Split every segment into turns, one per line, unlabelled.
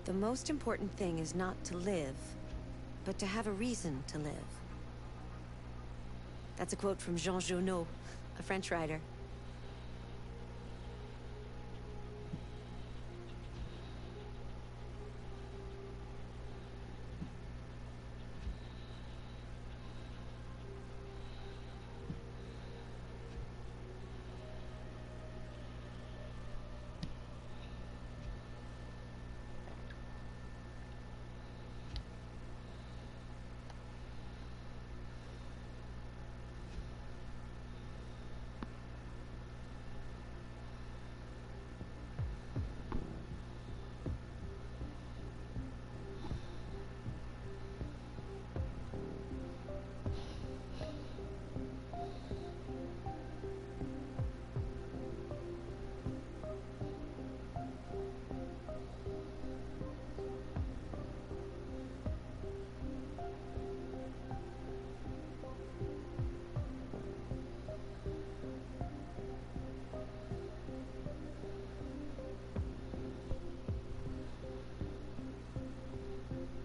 The most important thing is not to live, but to have a reason to live. That's a quote from Jean Genot, a French writer.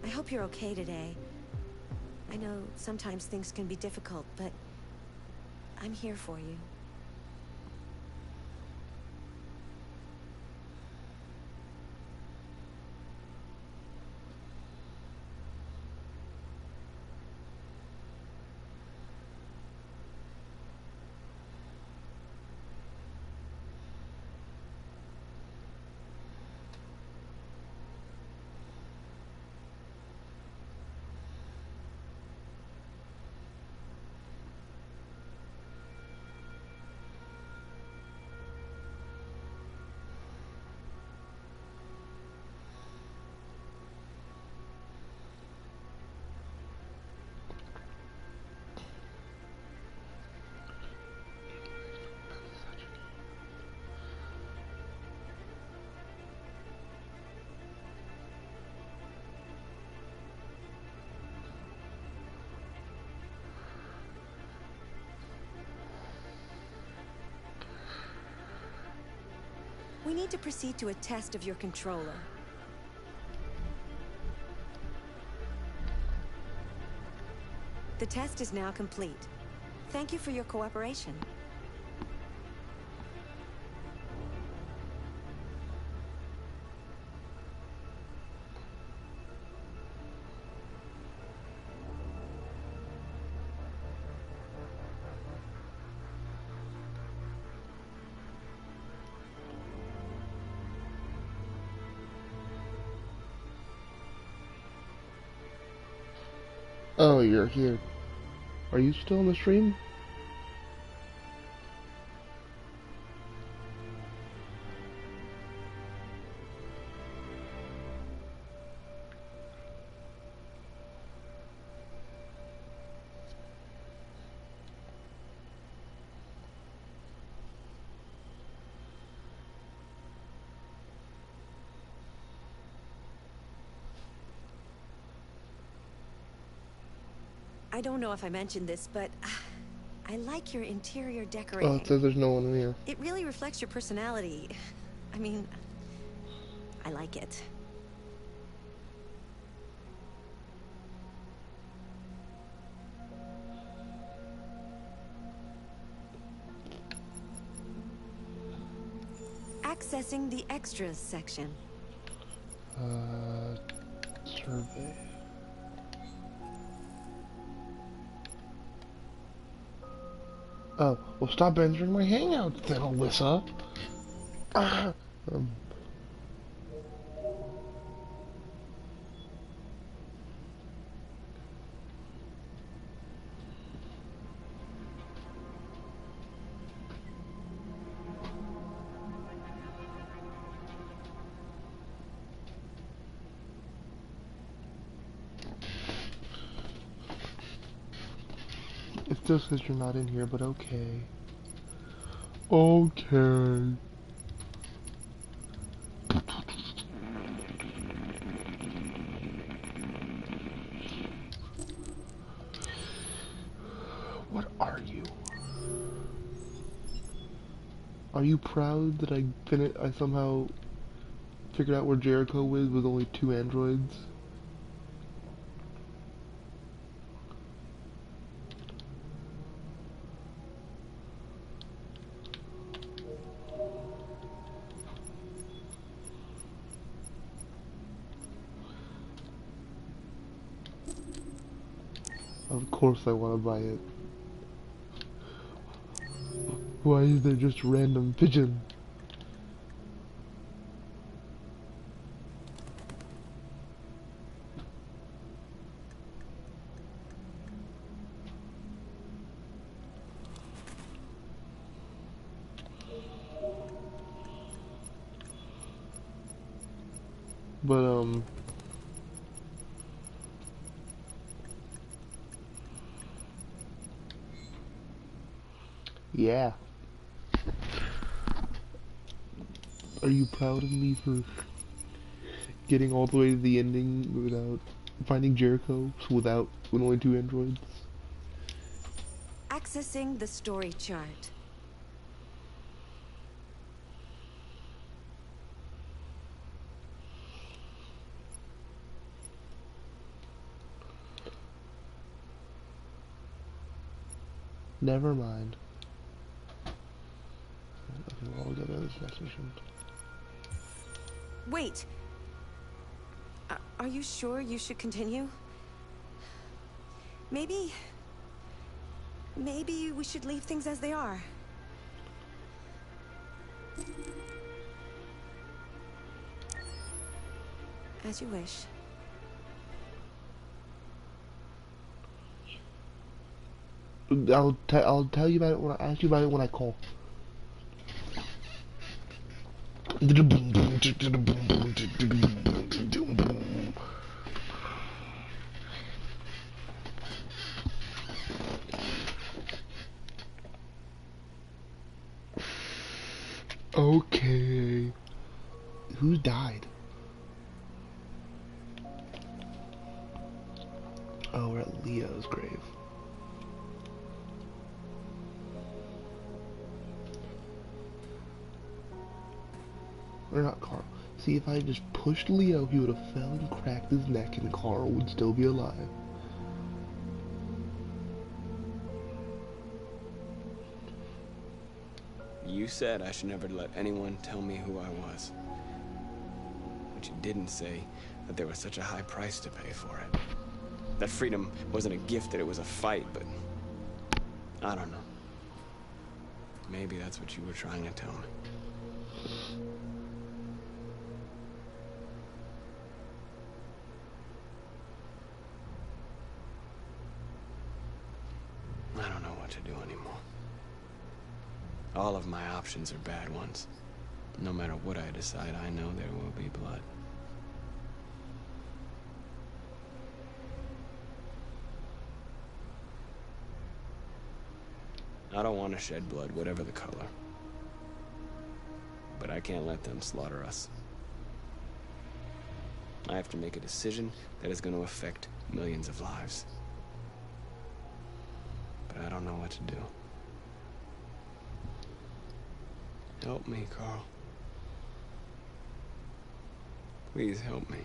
I hope you're okay today. I know sometimes things can be difficult, but I'm here for you. We need to proceed to a test of your controller. The test is now complete. Thank you for your cooperation.
Oh, you're here. Are you still on the stream?
I don't know if I mentioned this, but I like your interior
Oh,
decorating.
it says there's no one in here.
It really reflects your personality. I mean, I like it. Accessing the extras section.
Survey. Oh, well, stop entering my hangouts then, Alyssa. Um, it still says you're not in here, but okay. Okay. What are you? Are you proud that I somehow figured out where Jericho is with only 2 androids. Of course I want to buy it. Why is there just random pigeon? But yeah. Are you proud of me for getting all the way to the ending without finding Jericho with only 2 androids?
Accessing the story chart.
Never mind. Okay, well, we'll go to this next mission.
Wait! Are you sure you should continue? Maybe we should leave things as they are. As you wish.
I'll tell you about it when I ask you about it when I call. Okay. Who died? Oh, we're at Leo's grave. Or not Carl. See, if I just pushed Leo, he would have fell and cracked his neck and Carl would still be alive.
You said I should never let anyone tell me who I was. But you didn't say that there was such a high price to pay for it. That freedom wasn't a gift, that it was a fight, but... I don't know. Maybe that's what you were trying to tell me. I don't know what to do anymore. All of my options are bad ones. No matter what I decide, I know there will be blood. I don't want to shed blood, whatever the color. But I can't let them slaughter us. I have to make a decision that is going to affect millions of lives. But I don't know what to do. Help me, Carl. Please help me.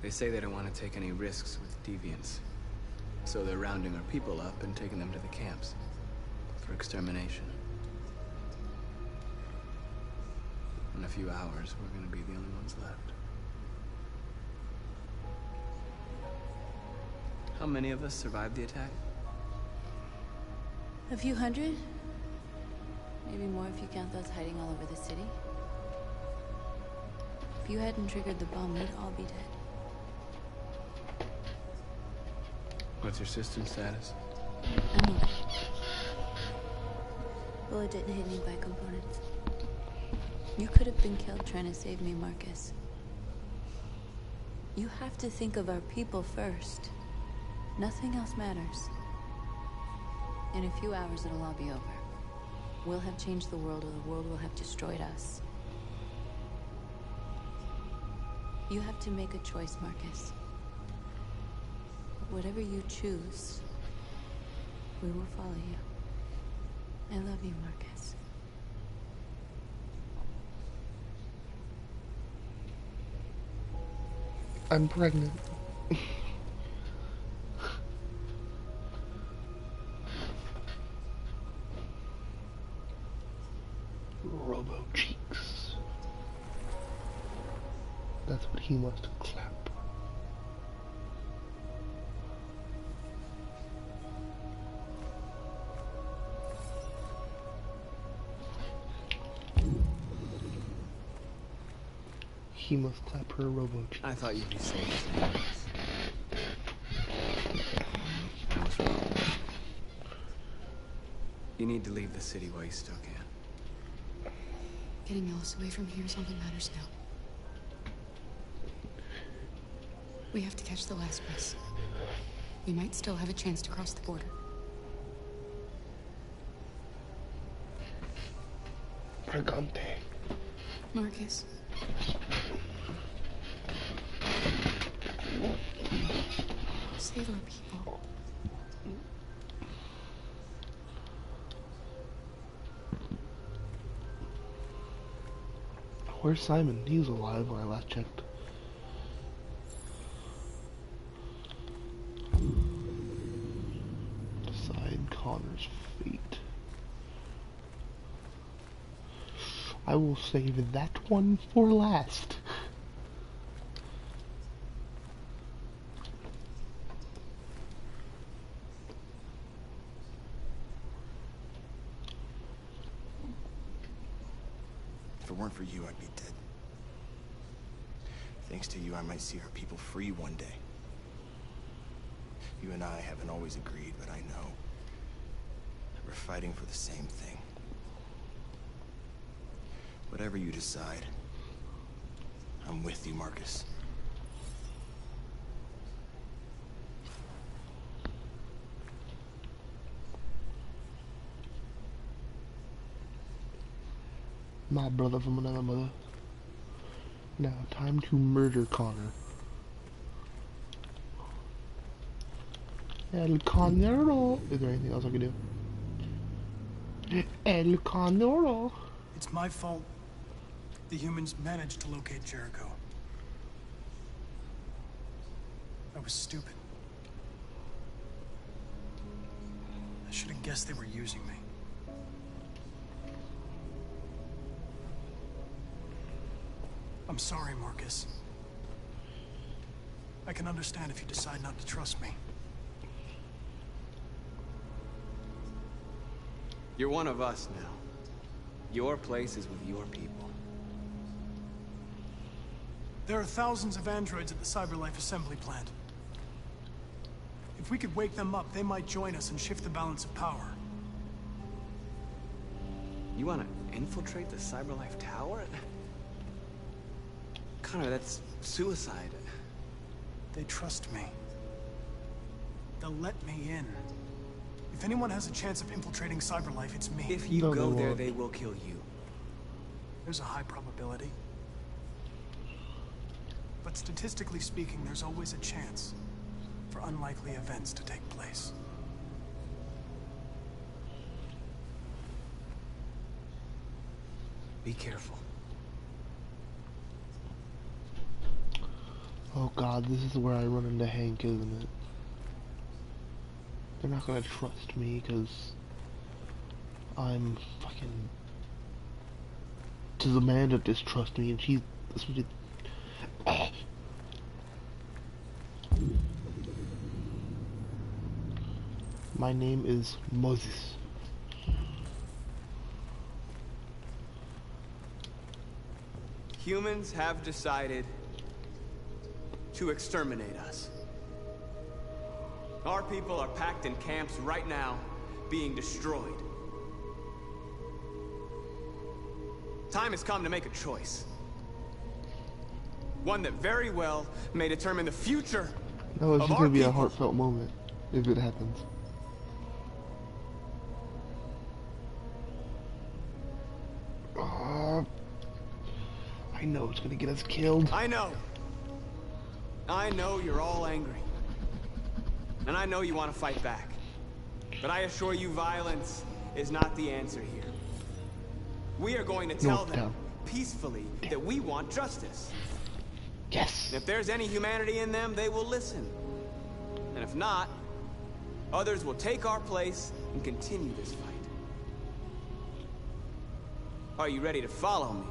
They say they don't want to take any risks with deviants. So they're rounding our people up and taking them to the camps for extermination. In a few hours, we're gonna be the only ones left. How many of us survived the attack?
A few hundred? Maybe more if you count those hiding all over the city. If you hadn't triggered the bomb, we'd all be dead.
What's your system status?
I'm okay. Bullet didn't hit any by components. You could have been killed trying to save me, Marcus. You have to think of our people first. Nothing else matters. In a few hours, it'll all be over. We'll have changed the world, or the world will have destroyed us. You have to make a choice, Marcus. But whatever you choose, we will follow you. I love you, Marcus.
I'm pregnant. Robo cheeks. That's what he must clap. He must clap her robo cheeks.
I thought you'd be safe. I was wrong. You need to leave the city while you still can.
Getting Ellis away from here is all that matters now. We have to catch the last bus. We might still have a chance to cross the border.
Pregante.
Marcus. Save our people.
Where's Simon? He was alive when I last checked. Decide Connor's fate. I will save that one for last.
If it weren't for you, I'd be dead. Thanks to you, I might see our people free one day. You and I haven't always agreed, but I know that we're fighting for the same thing. Whatever you decide, I'm with you, Marcus.
My brother from another mother. Now, time to murder Connor. El Conero. Is there anything else I can do? El Conero.
It's my fault. The humans managed to locate Jericho. I was stupid. I should have guessed they were using me. I'm sorry, Marcus. I can understand if you decide not to trust me.
You're one of us now. Your place is with your people.
There are thousands of androids at the CyberLife assembly plant. If we could wake them up, they might join us and shift the balance of power.
You want to infiltrate the CyberLife tower? Connor, that's suicide.
They trust me. They'll let me in. If anyone has a chance of infiltrating CyberLife, it's me.
If you
No,
go
they
there,
won't.
they will kill you.
There's a high probability. But statistically speaking, there's always a chance for unlikely events to take place.
Be careful.
Oh god, this is where I run into Hank, isn't it? They're not gonna trust me because I'm fucking to Amanda distrust me, and she's that's what My name is Moses.
Humans have decided to exterminate us. Our people are packed in camps right now, being destroyed. Time has come to make a choice. One that very well may determine the future
No, it's
of
just
our
gonna be a
people.
heartfelt moment if it happens. I know it's gonna get us killed.
I know you're all angry. And I know you want to fight back. But I assure you violence is not the answer here. We are going to tell them peacefully that we want justice.
Yes.
And if there's any humanity in them, they will listen. And if not, others will take our place and continue this fight. Are you ready to follow me?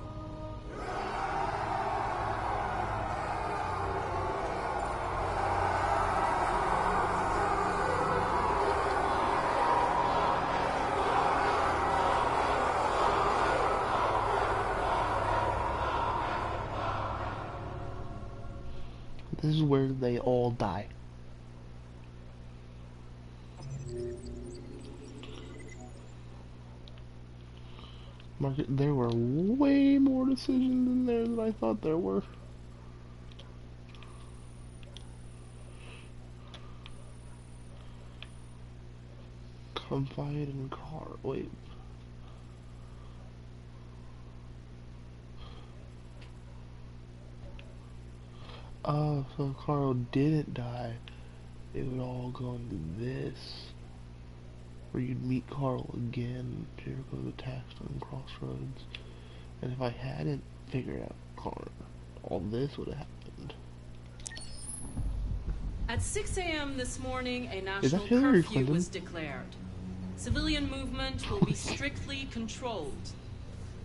This is where they all die. Market, there were way more decisions in there than I thought there were. Confide in car. Wait. Oh, so if Carl didn't die, it would all go into this. Where you'd meet Carl again, Jericho's attacked on Crossroads. And if I hadn't figured out Carl, all this would have happened.
At 6 a.m. this morning, a
Is that
national
Hillary
curfew
Clinton?
was declared. Civilian movement will be strictly controlled.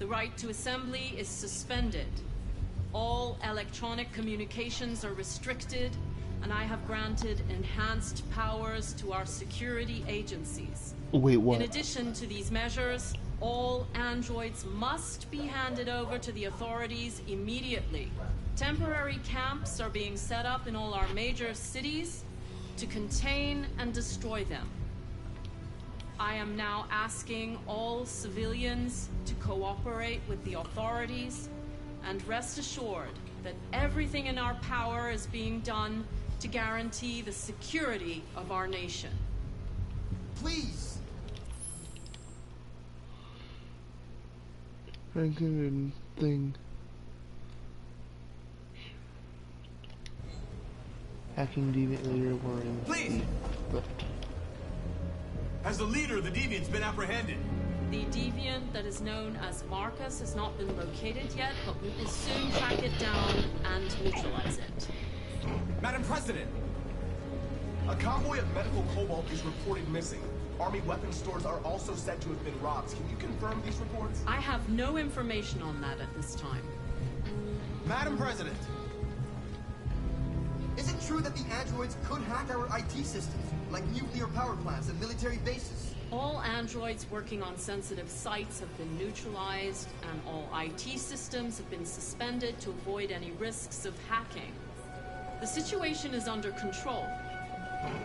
The right to assembly is suspended. All electronic communications are restricted, and I have granted enhanced powers to our security agencies.
Wait, what?
In addition to these measures, all androids must be handed over to the authorities immediately. Temporary camps are being set up in all our major cities to contain and destroy them. I am now asking all civilians to cooperate with the authorities, and rest assured that everything in our power is being done to guarantee the security of our nation.
Please!
Franklin thing. Hacking deviant leader were in.
Please! Has the leader of the Deviants been apprehended?
The deviant that is known as Marcus has not been located yet, but we will soon track it down and neutralize it.
Madam President! A convoy of medical cobalt is reported missing. Army weapon stores are also said to have been robbed. Can you confirm these reports?
I have no information on that at this time.
Madam President!
Is it true that the androids could hack our IT systems, like nuclear power plants and military bases?
All androids working on sensitive sites have been neutralized, and all IT systems have been suspended to avoid any risks of hacking. The situation is under control.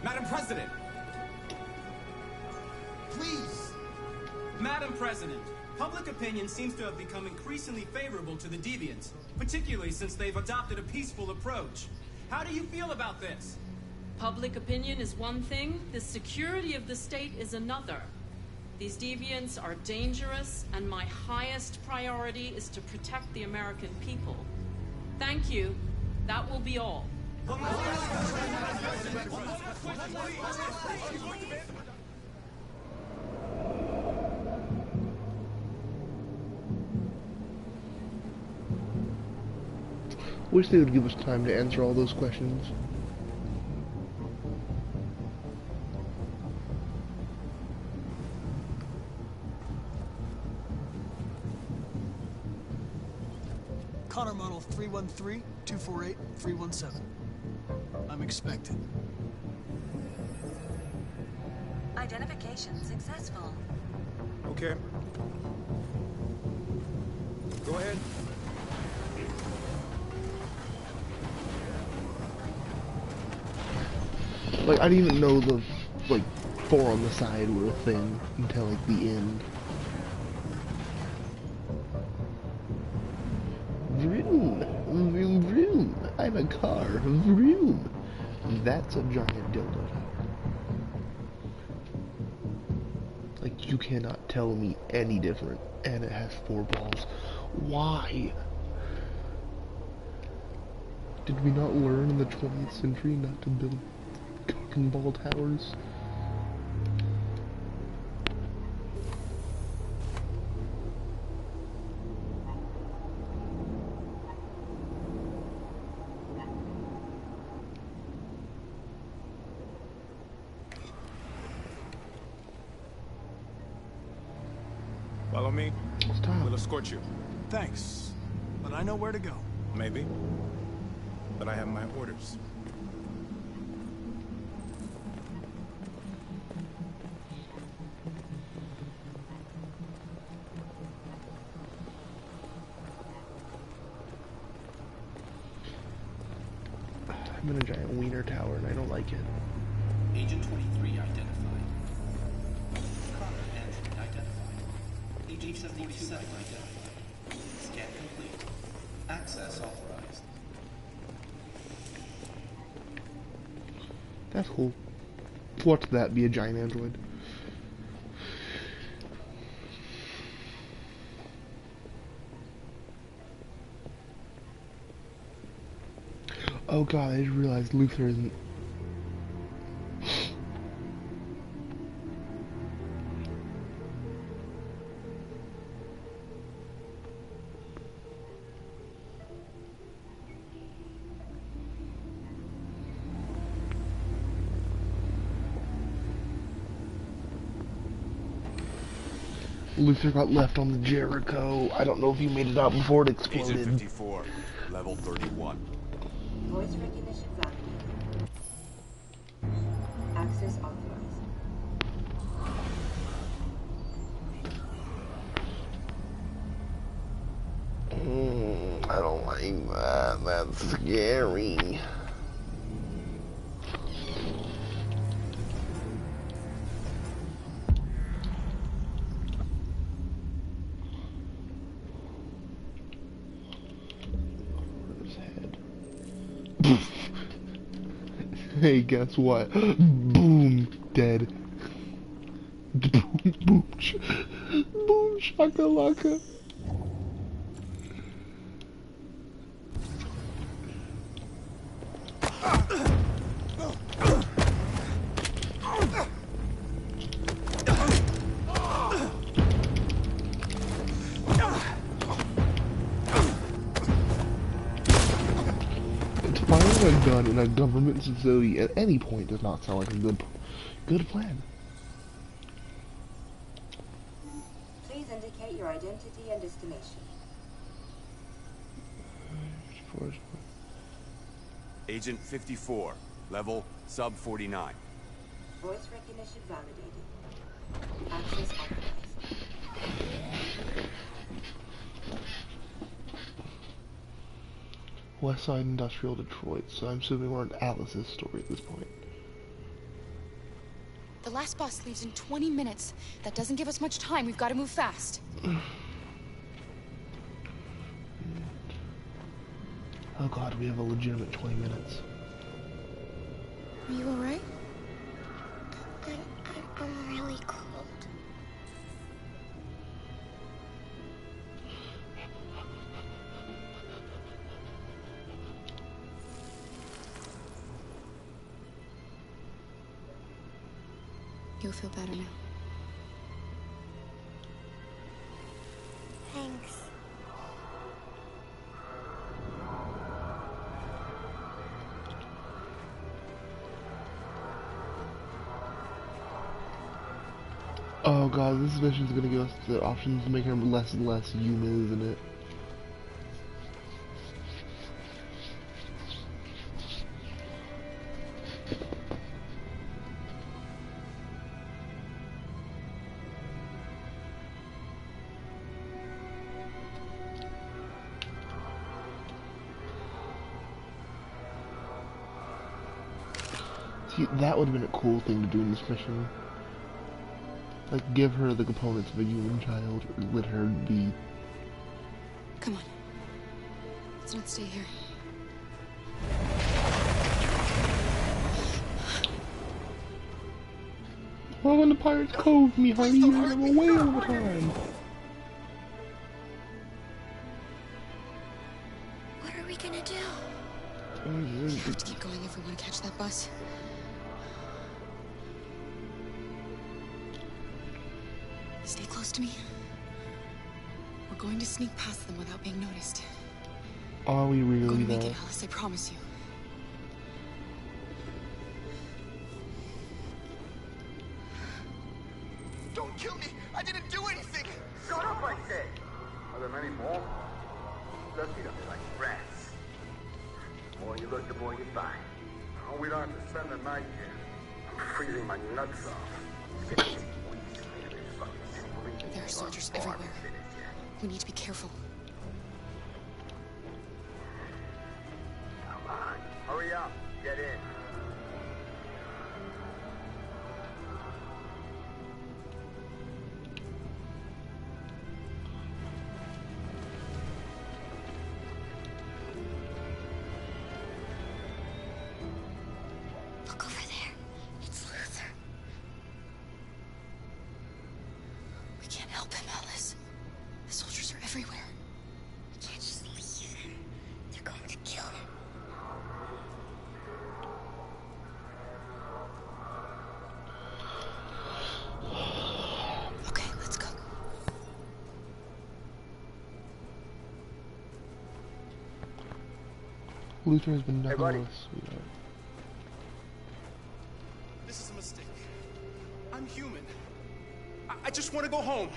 Madam President!
Please!
Madam President, public opinion seems to have become increasingly favorable to the Deviants, particularly since they've adopted a peaceful approach. How do you feel about this?
Public opinion is one thing, the security of the state is another. These deviants are dangerous, and my highest priority is to protect the American people. Thank you. That will be all.
Wish they would give us time to answer all those questions.
Connor model 313-248-317. I'm expected.
Identification successful.
Okay. Go ahead.
Like, I didn't even know the, like, 4 on the side were a thing until, like, the end. Vroom! Vroom vroom! I'm a car! Vroom! That's a giant dildo tower. Like, you cannot tell me any different. And it has 4 balls. Why? Did we not learn in the 20th century not to build cock and ball towers?
Follow me.
Stop.
We'll escort you.
Thanks, but I know where to go.
Maybe. But I have my orders.
I'm in a giant wiener tower and I don't like it.
Agent 23 identified. Connor Android identified. Agent 77 identified. Scan complete. Access authorized.
That's cool. Watch that be a giant android. Oh god, I just realized Luther isn't... Luther got left on the Jericho. I don't know if he made it out before it exploded.
Agent 54, level 31.
Voice recognition validated. Access authorized.
I don't like that. That's scary. Hey, guess what? Boom, dead. Boom, boom, boom, shakalaka. Firing a gun in a government facility at any point does not sound like a good plan.
Please indicate your identity and destination.
Agent 54, level sub 49.
Voice recognition validated. Access authorized.
West Side Industrial Detroit, so I'm assuming we're in Alice's story at this point.
The last bus leaves in 20 minutes. That doesn't give us much time. We've got to move fast.
Oh god, we have a legitimate 20 minutes.
Are you alright?
I'm really cold.
You'll feel better now.
Thanks.
Oh god, this mission's gonna give us the options to make her less and less human, isn't it? See, that would have been a cool thing to do in this mission. Like, give her the components of a human child, or let her be.
Come on. Let's not stay here.
Well, when the pirates cove me, honey, you're them away all the time.
What are we gonna do? We have to keep going if we want to catch that bus. Stay close to me. We're going to sneak past them without being noticed.
Are we really
We're going to
though?
make it, Alice, I promise you.
Don't kill me! I didn't do anything! Shut up, I said!
Are there many more? Let's eat them like rats. The more you look, the more you find. Oh, we don't have to spend the night here. I'm freezing my nuts off.
There are soldiers everywhere. We need to be careful.
Come on, hurry up. Get in.
Look over there. It's Luther. We can't help him, Alice. The soldiers are everywhere. We can't just leave him. They're going to kill him. Okay, let's go.
Luther has been nothing
buddy.
less, sweetheart.
This is a mistake. I'm human. I just want to go home.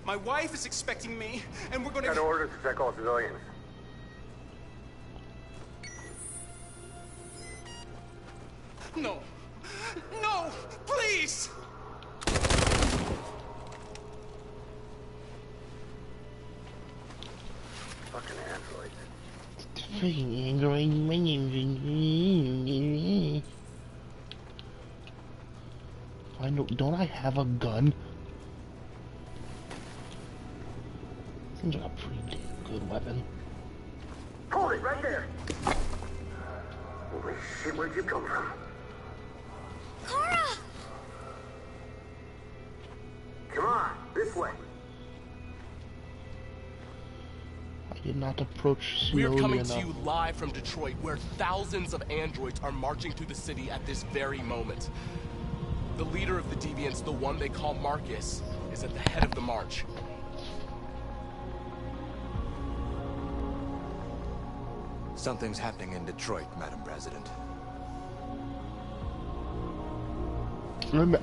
My wife is expecting me, and we're gonna...
Got orders to check all civilians.
No. No! Please!
Fucking androids.
Freaking android, my name's... I know, don't I have a gun? Seems like a pretty damn good weapon.
Hold it right there! Holy shit, where'd you come from?
Cora!
Come on, this way.
I did not approach
We are
slowly
coming
enough.
to you live from Detroit, where thousands of androids are marching through the city at this very moment. The leader of the Deviants, the one they call Marcus, is at the head of the march.
Something's happening in Detroit, Madam President.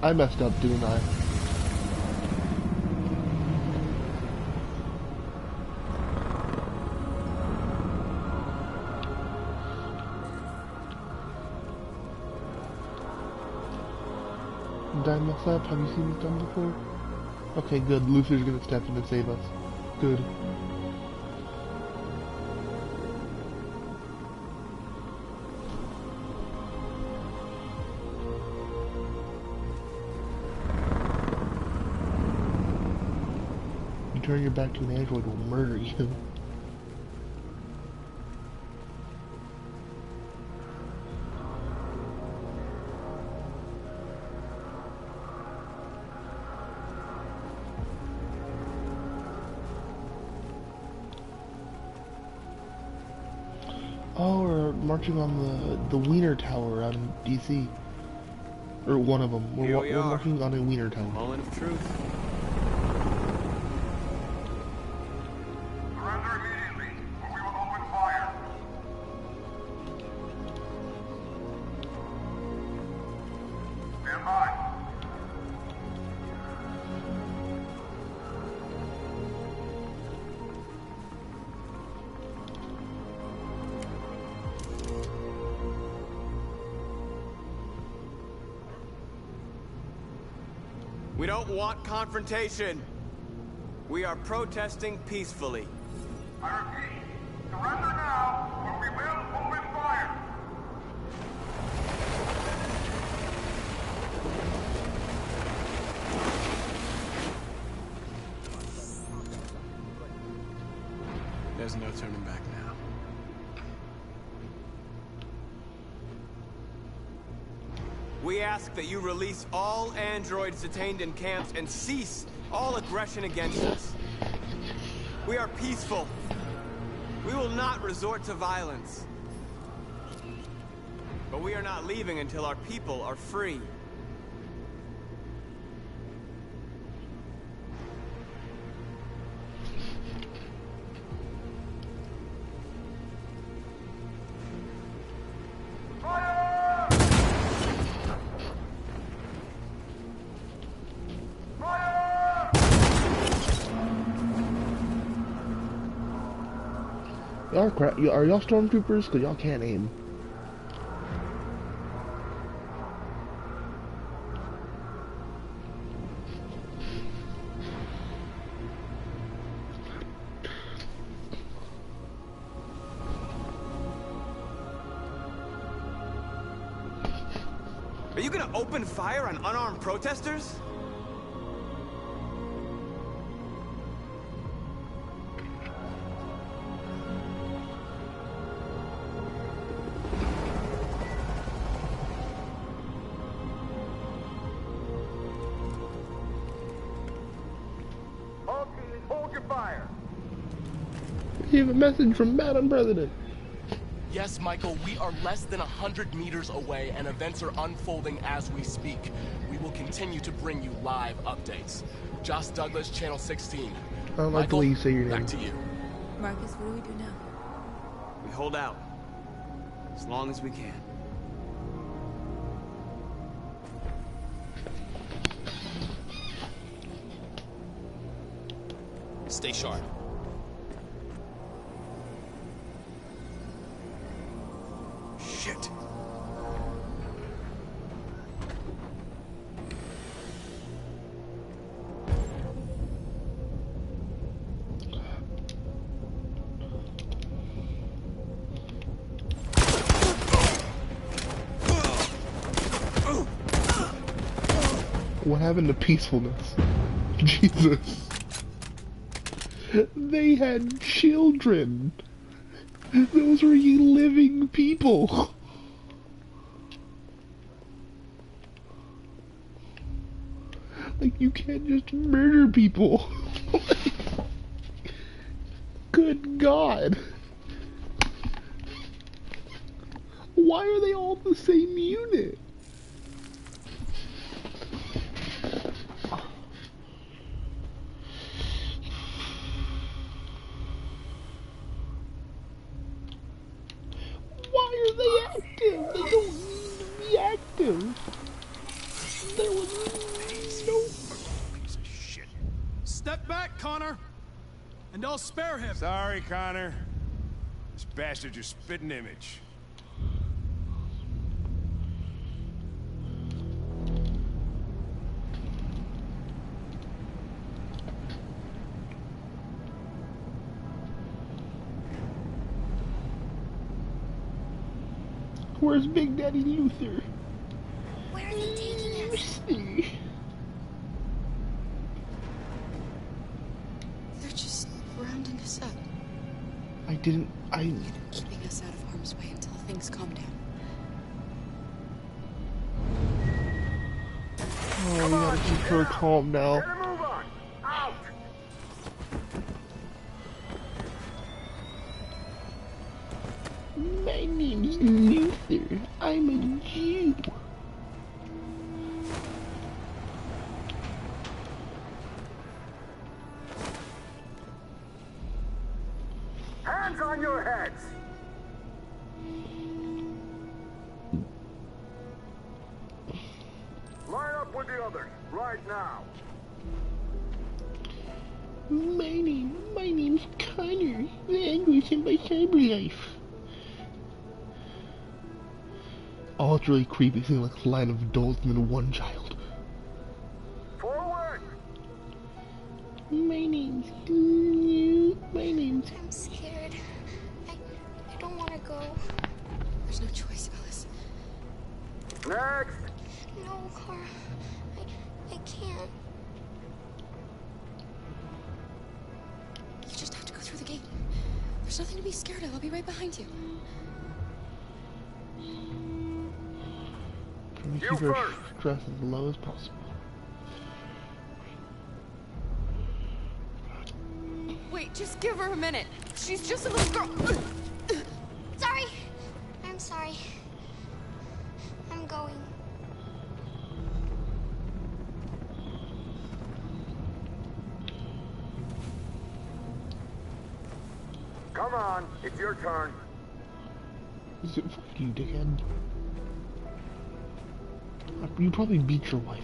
I messed up, didn't I? Did I mess up? Have you seen this done before? Okay, good. Luther's gonna step in and save us. Good. You turn your back to an android, will murder you. Oh, we're marching on the Wiener Tower out in DC. Or one of them.
Here we
We're
are.
marching on a Wiener Tower.
Moment of truth.
Surrender immediately, or we will open fire. Stand by.
We don't want confrontation. We are protesting peacefully.
I repeat, surrender now, or we will open fire!
There's no turning back now. We ask that you release all androids detained in camps and cease all aggression against us. We are peaceful. We will not resort to violence. But we are not leaving until our people are free.
Are y'all stormtroopers? Cause y'all can't aim.
Are you gonna open fire on unarmed protesters?
We have a message from Madam President.
Yes, Michael, we are less than 100 meters away and events are unfolding as we speak. We will continue to bring you live updates. Josh Douglas, Channel 16.
I don't like the way you say your name.
Back to you.
Marcus, what do we do now?
We hold out. As long as we can.
Stay sharp.
Shit.
What happened to peacefulness? Jesus. They had children. Those were living people. Like, you can't just murder people. Good God. Why are they all the same unit? Why are they active? They don't need to be active. There was no...
Piece of shit. Step back, Connor. And I'll spare him.
Sorry, Connor. This bastard's your spitting image.
Where's Big Daddy Luther?
Where are they taking us?
They're just rounding us up.
Keeping
us out of harm's way until things calm down.
Oh, we gotta keep her calm now. My name's Luther. I'm a Jew.
Hands on your heads! Line up with the others, right now.
My name's Connor. The android's in my cyberlife. Oh, it's really creepy seeing like a line of adults and then one child.
Forward!
My name's Groot. My name's...
I'm scared. I don't want to go. There's no choice, Alice.
Next!
No, Kara. I can't. You just have to go through the gate. There's nothing to be scared of. I'll be right behind you.
Trying to keep her stress as low as possible.
Wait, just give her a minute. She's just a little girl.
Sorry. I'm sorry. I'm going.
Come on, it's your turn.
Is it fuck you, dickhead? You probably beat your wife.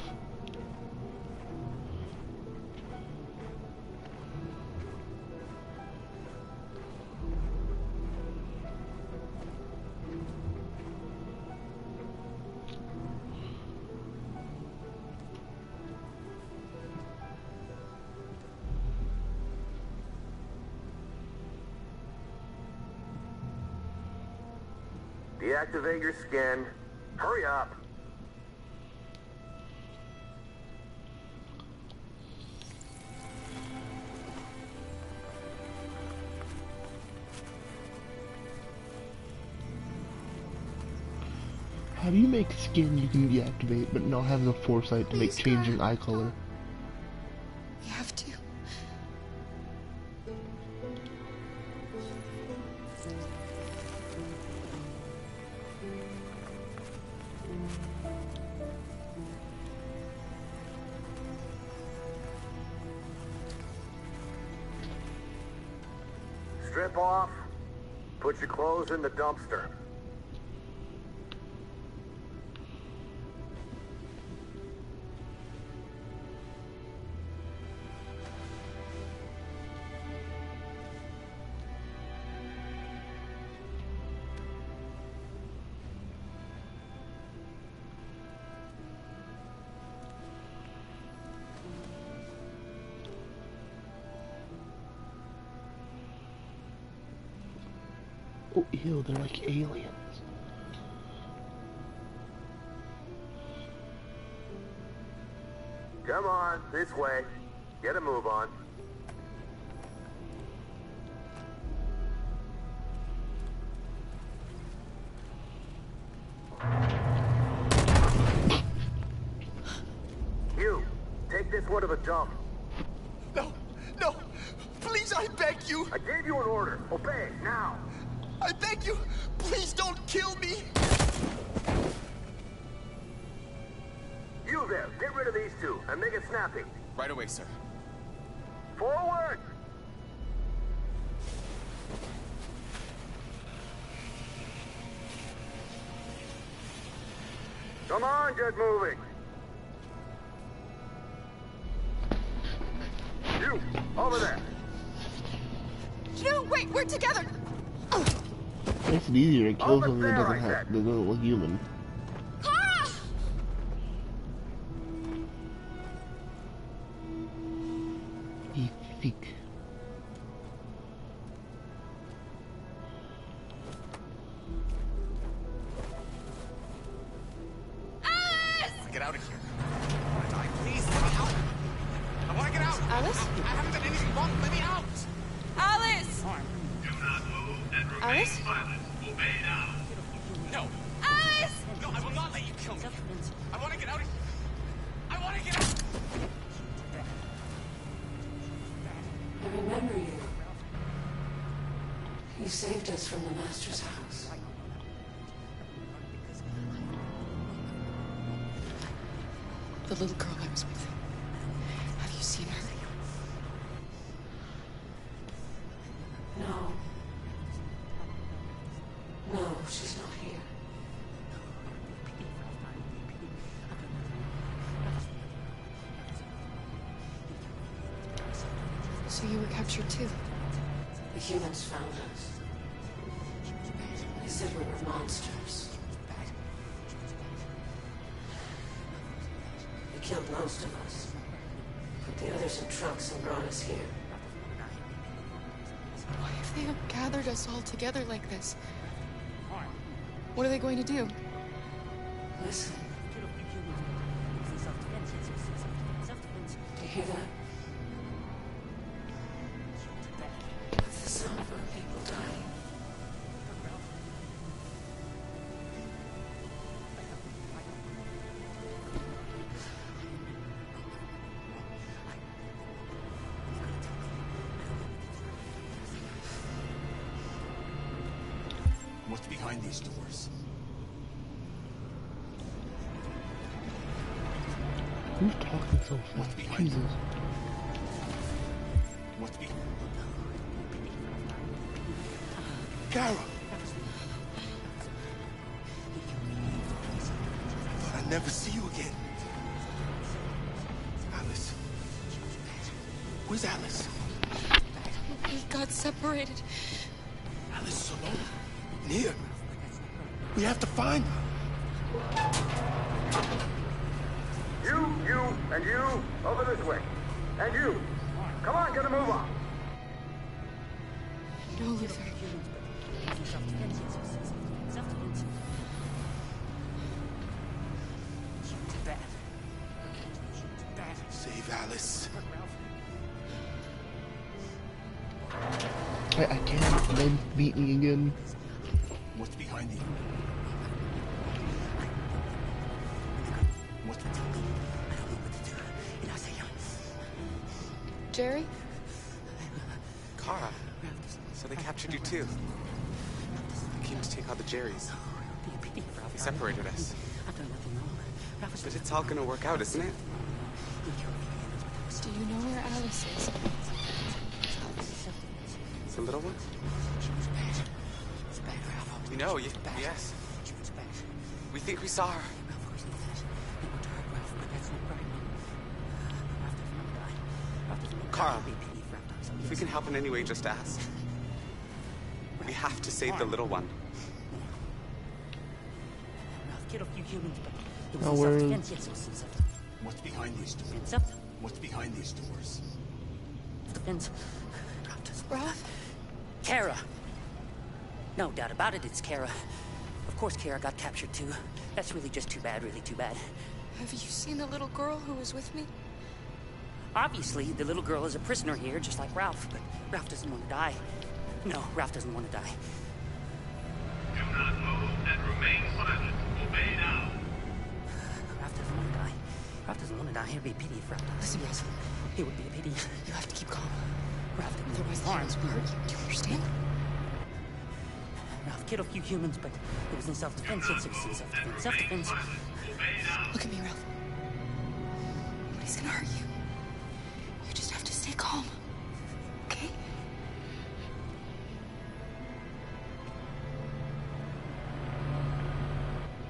Deactivate your skin. Hurry up.
How do you make skin you can deactivate but not have the foresight to make changing eye color?
You have to.
Strip off. Put your clothes in the dumpster.
Oh, ew, they're like aliens.
Come on, this way. Get a move on. You, take this one to the dump.
No, no, please, I beg you.
I gave you an order. Obey, now.
I beg you, please don't kill me.
You there, get rid of these two and make it snappy.
Right away, sir.
Forward! Come on, get moving. You, over there.
No, wait, we're together.
Makes it easier to kill something that doesn't look human.
Kara!
You think.
Alice!
Get out of here. I want to die. Please, let me out. I want to get out.
Alice?
I haven't done anything wrong. Let me out.
Alice!
Do not move and remain
Alice?
silent. Obey now.
No.
Alice!
No, I will not let you kill me. I want to get out of here. I want to get out.
I remember you. You saved us from the Master's house.
The little girl I was with. Have you seen her?
No. No, she's not here.
So you were captured too?
The humans found us. They said we were monsters. They killed most of us. The others in trucks and brought us here.
Why have they gathered us all together like this? What are they going to do?
Listen. Do you hear that? That's the sound of our people dying.
What's behind these doors?
Who's talking so fast? Jesus.
What's behind? Kara! I thought I'd never see you again. Alice. Where's Alice?
We got separated.
Alice is alone. In here. We have to find her.
You, and you, over this way. And you. Come on, get a move on.
No, Luther.
Save Alice.
I can't. They beat me again.
What's behind you?
Jerry?
Kara. So they captured you too. They came to take out the Jerrys. They separated us. But it's all gonna work out, isn't it?
Do you know where Alice is?
The little one? You know, yes. We think we saw her. Carl, if we can help in any way, just ask. We have to save the little one.
Now where is...
What's behind these doors? What's behind these doors?
Ralph?
Kara. No doubt about it, it's Kara. Of course Kara got captured too. That's really just too bad, really too bad.
Have you seen the little girl who was with me?
Obviously, the little girl is a prisoner here, just like Ralph, but Ralph doesn't want to die. No, Ralph doesn't want to die.
Do not move and remain silent. Obey now.
Ralph doesn't want to die. Ralph doesn't want to die. It would be a pity if Ralph died.
Listen, yes.
It would be a pity.
You have to keep calm.
Ralph didn't
Otherwise, the humans will hurt you. Do you understand?
Ralph killed a few humans, but it was in self-defense. Yes, it was in self-defense. Self-defense.
Look at me, Ralph. Nobody's gonna hurt you. You just have to stay calm. Okay?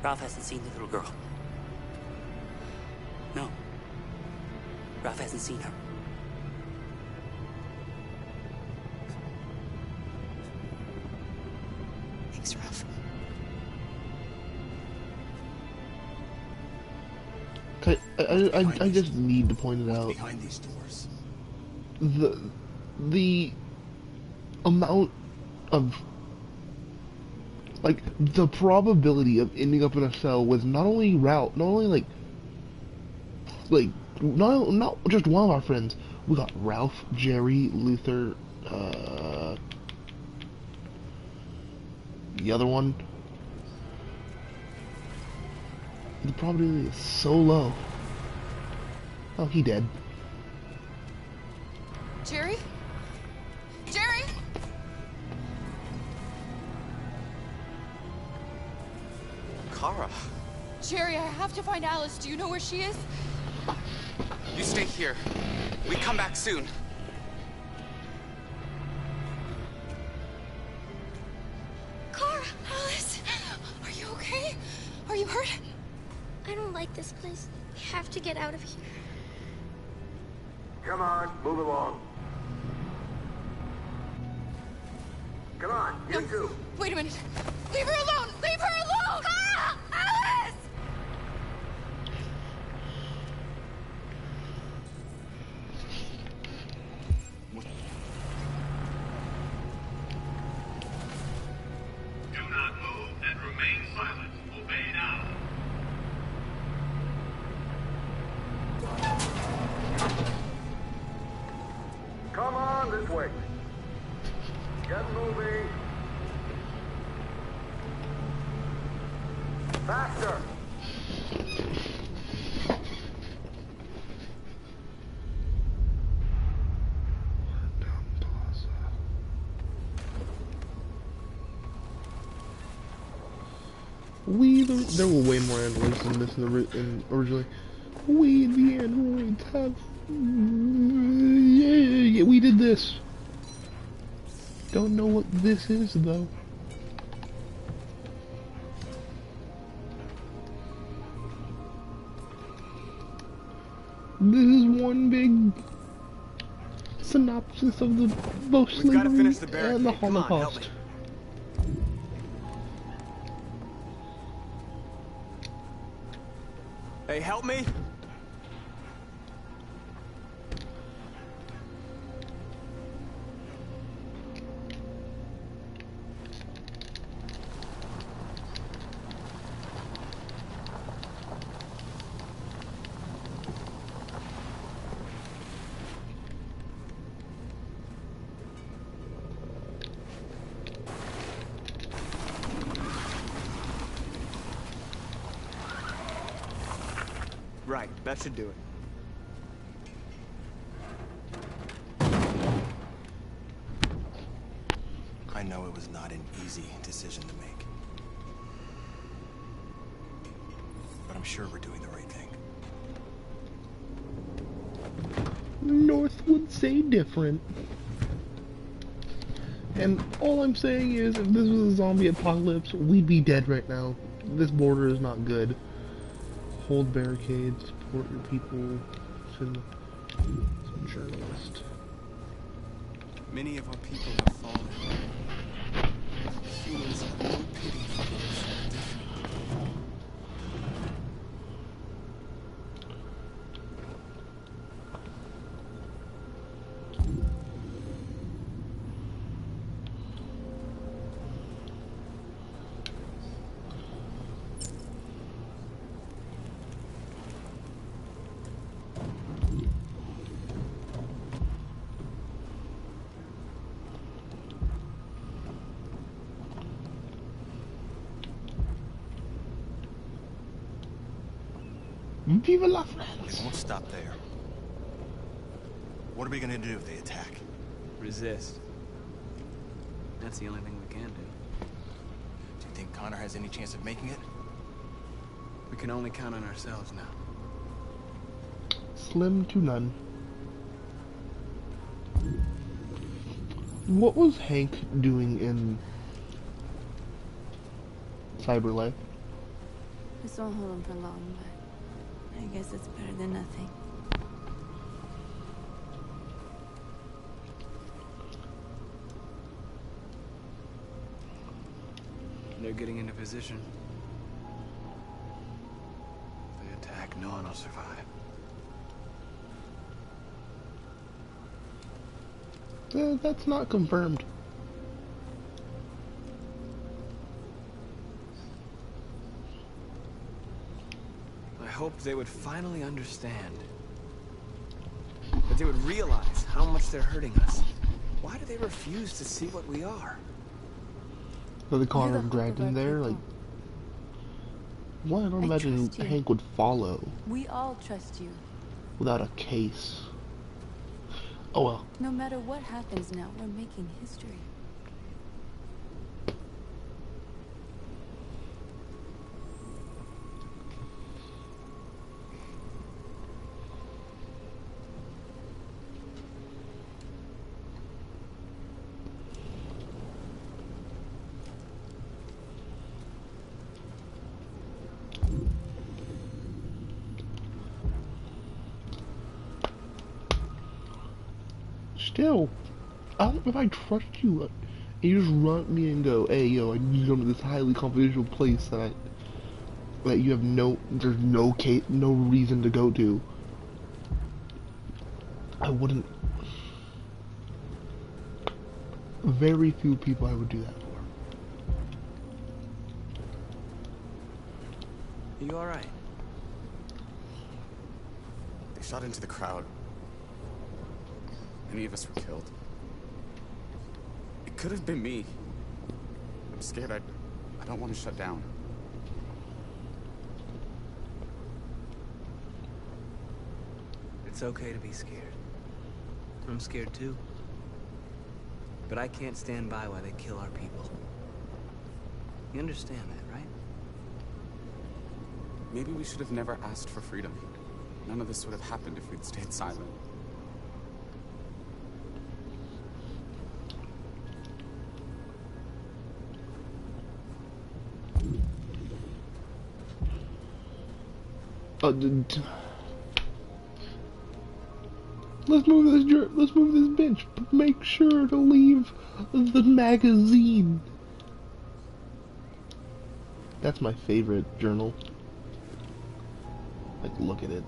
Ralph hasn't seen the little girl. No. Ralph hasn't seen her.
Thanks, Ralph.
I just need to point it out.
Behind these doors.
The amount of, like, the probability of ending up in a cell with not only not just one of our friends. We got Ralph, Jerry, Luther, the other one. The probability is so low. Oh, he dead.
Jerry? Jerry?
Kara.
Jerry, I have to find Alice. Do you know where she is?
You stay here. We come back soon.
Kara! Alice!
Are you okay? Are you hurt?
I don't like this place. We have to get out of here.
Come on, move along. Come on, you two.
Wait a minute. Leave her alone! Leave her alone!
Kara! Alice!
There were way more androids than this originally. We, the androids, have... Yeah, we did this. Don't know what this is, though. This is one big synopsis of the both slavery and the Holocaust.
Hey, help me! Right, that should do it.
I know it was not an easy decision to make. But I'm sure we're doing the right thing.
North would say different. And all I'm saying is, if this was a zombie apocalypse, we'd be dead right now. This border is not good. Hold barricades, support your people, send some journalists.
Many of our people have fallen. Humans have no pity for those who are different.
Viva la France!
We won't stop there. What are we gonna do if they attack?
Resist. That's the only thing we can do.
Do you think Connor has any chance of making it?
We can only count on ourselves now.
Slim to none. What was Hank doing in Cyberlife?
This won't hold him for long, but I guess it's better than nothing.
They're getting into position. If they attack, no one will survive.
That's not confirmed.
I hoped they would finally understand. That they would realize how much they're hurting us. Why do they refuse to see what we are?
So the Connor dragged him there, like... Well, I don't imagine Hank would follow.
We all trust you.
Without a case. Oh well.
No matter what happens now, we're making history.
Still, I don't know if I trust you. And you just run at me and go, "Hey, yo, I need to go to this highly confidential place that you have there's no reason to go to." I wouldn't. Very few people I would do that for.
Are you alright?
They shot into the crowd. Any of us were killed. It could have been me. I'm scared. I don't want to shut down.
It's okay to be scared. I'm scared too. But I can't stand by while they kill our people. You understand that, right?
Maybe we should have never asked for freedom. None of this would have happened if we'd stayed silent.
Let's move this bench. But make sure to leave the magazine. That's my favorite journal. Like, look at it.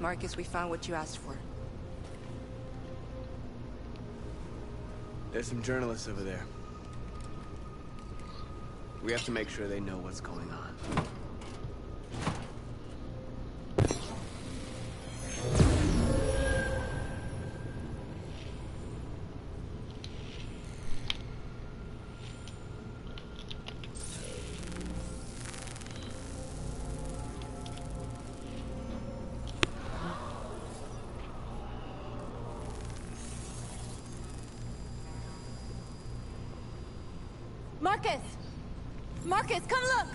Marcus, we found what you asked for.
There's some journalists over there. We have to make sure they know what's going on.
Marcus! Marcus, come look!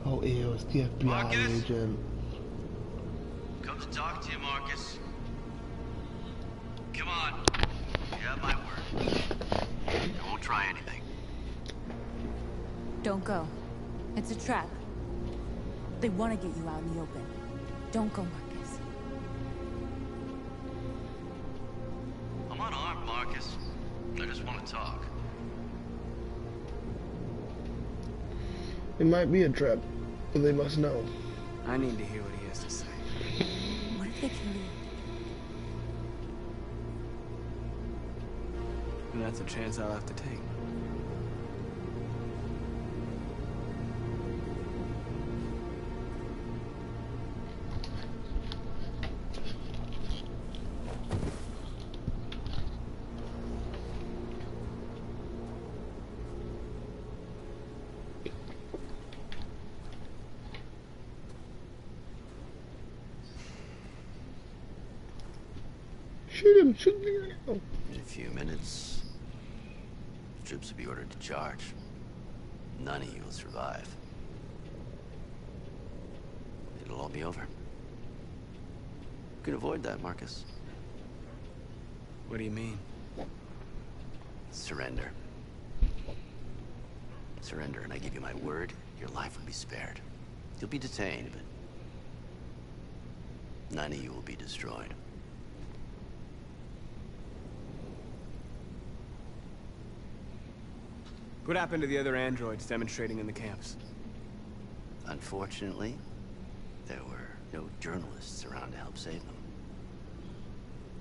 Oh, ew, it's the FBI
Marcus?
agent.
Come to talk to you, Marcus. Come on. You have my word. I won't try anything.
Don't go. It's a trap. They want to get you out in the open. Don't go, Marcus.
I'm unarmed, Marcus. I just want to talk.
It might be a trap, but they must know.
I need to hear what he has to say.
What if they kill you?
And that's a chance I'll have to take.
Shoot him! Shoot him now!
In a few minutes, the troops will be ordered to charge. None of you will survive. It'll all be over. You can avoid that, Marcus.
What do you mean?
Surrender. Surrender, and I give you my word, your life will be spared. You'll be detained, but none of you will be destroyed.
What happened to the other androids demonstrating in the camps?
Unfortunately, there were no journalists around to help save them.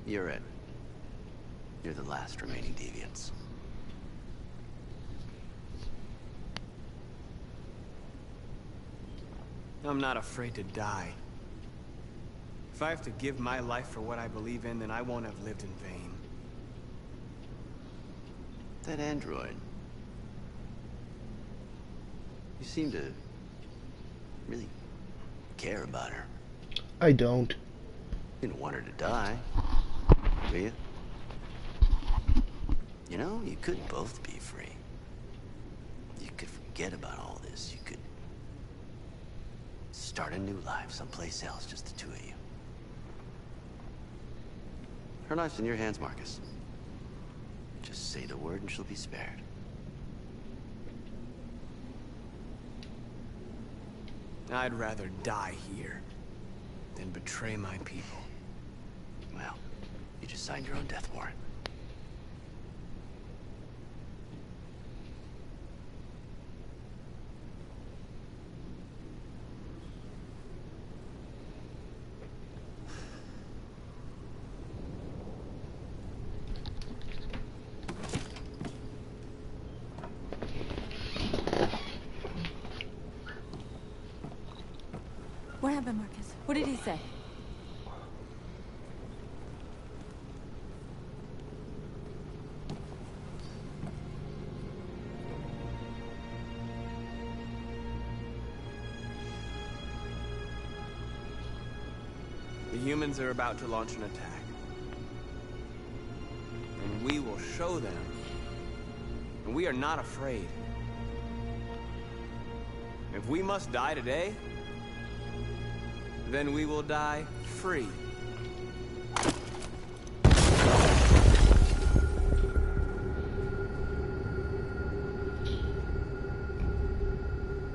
You're it. You're the last remaining deviants.
I'm not afraid to die. If I have to give my life for what I believe in, then I won't have lived in vain.
That android. You seem to really care about her.
I don't.
You didn't want her to die, do you? You know, you could both be free. You could forget about all this. You could start a new life someplace else, just the two of you. Her life's in your hands, Marcus. Just say the word and she'll be spared.
I'd rather die here than betray my people.
Well, you just signed your own death warrant.
What happened, Marcus? What did he say?
The humans are about to launch an attack. And we will show them. And we are not afraid. If we must die today, then we will die free.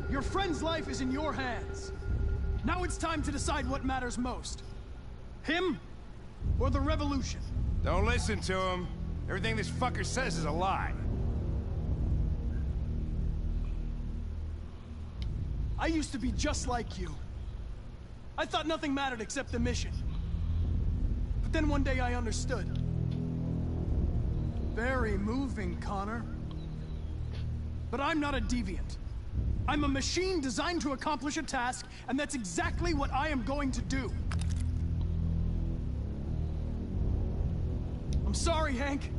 Your friend's life is in your hands. Now it's time to decide what matters most. Him or the revolution?
Don't listen to him. Everything this fucker says is a lie.
I used to be just like you. I thought nothing mattered except the mission. But then one day I understood. Very moving, Connor. But I'm not a deviant. I'm a machine designed to accomplish a task, and that's exactly what I am going to do. I'm sorry, Hank.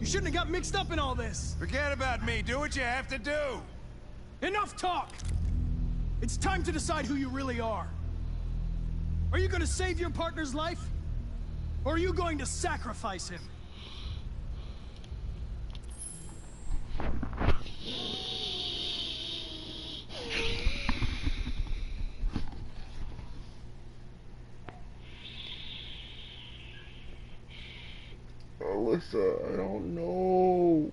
You shouldn't have got mixed up in all this.
Forget about me. Do what you have to do.
Enough talk! It's time to decide who you really are. Are you going to save your partner's life? Or are you going to sacrifice him?
Alyssa, I don't know.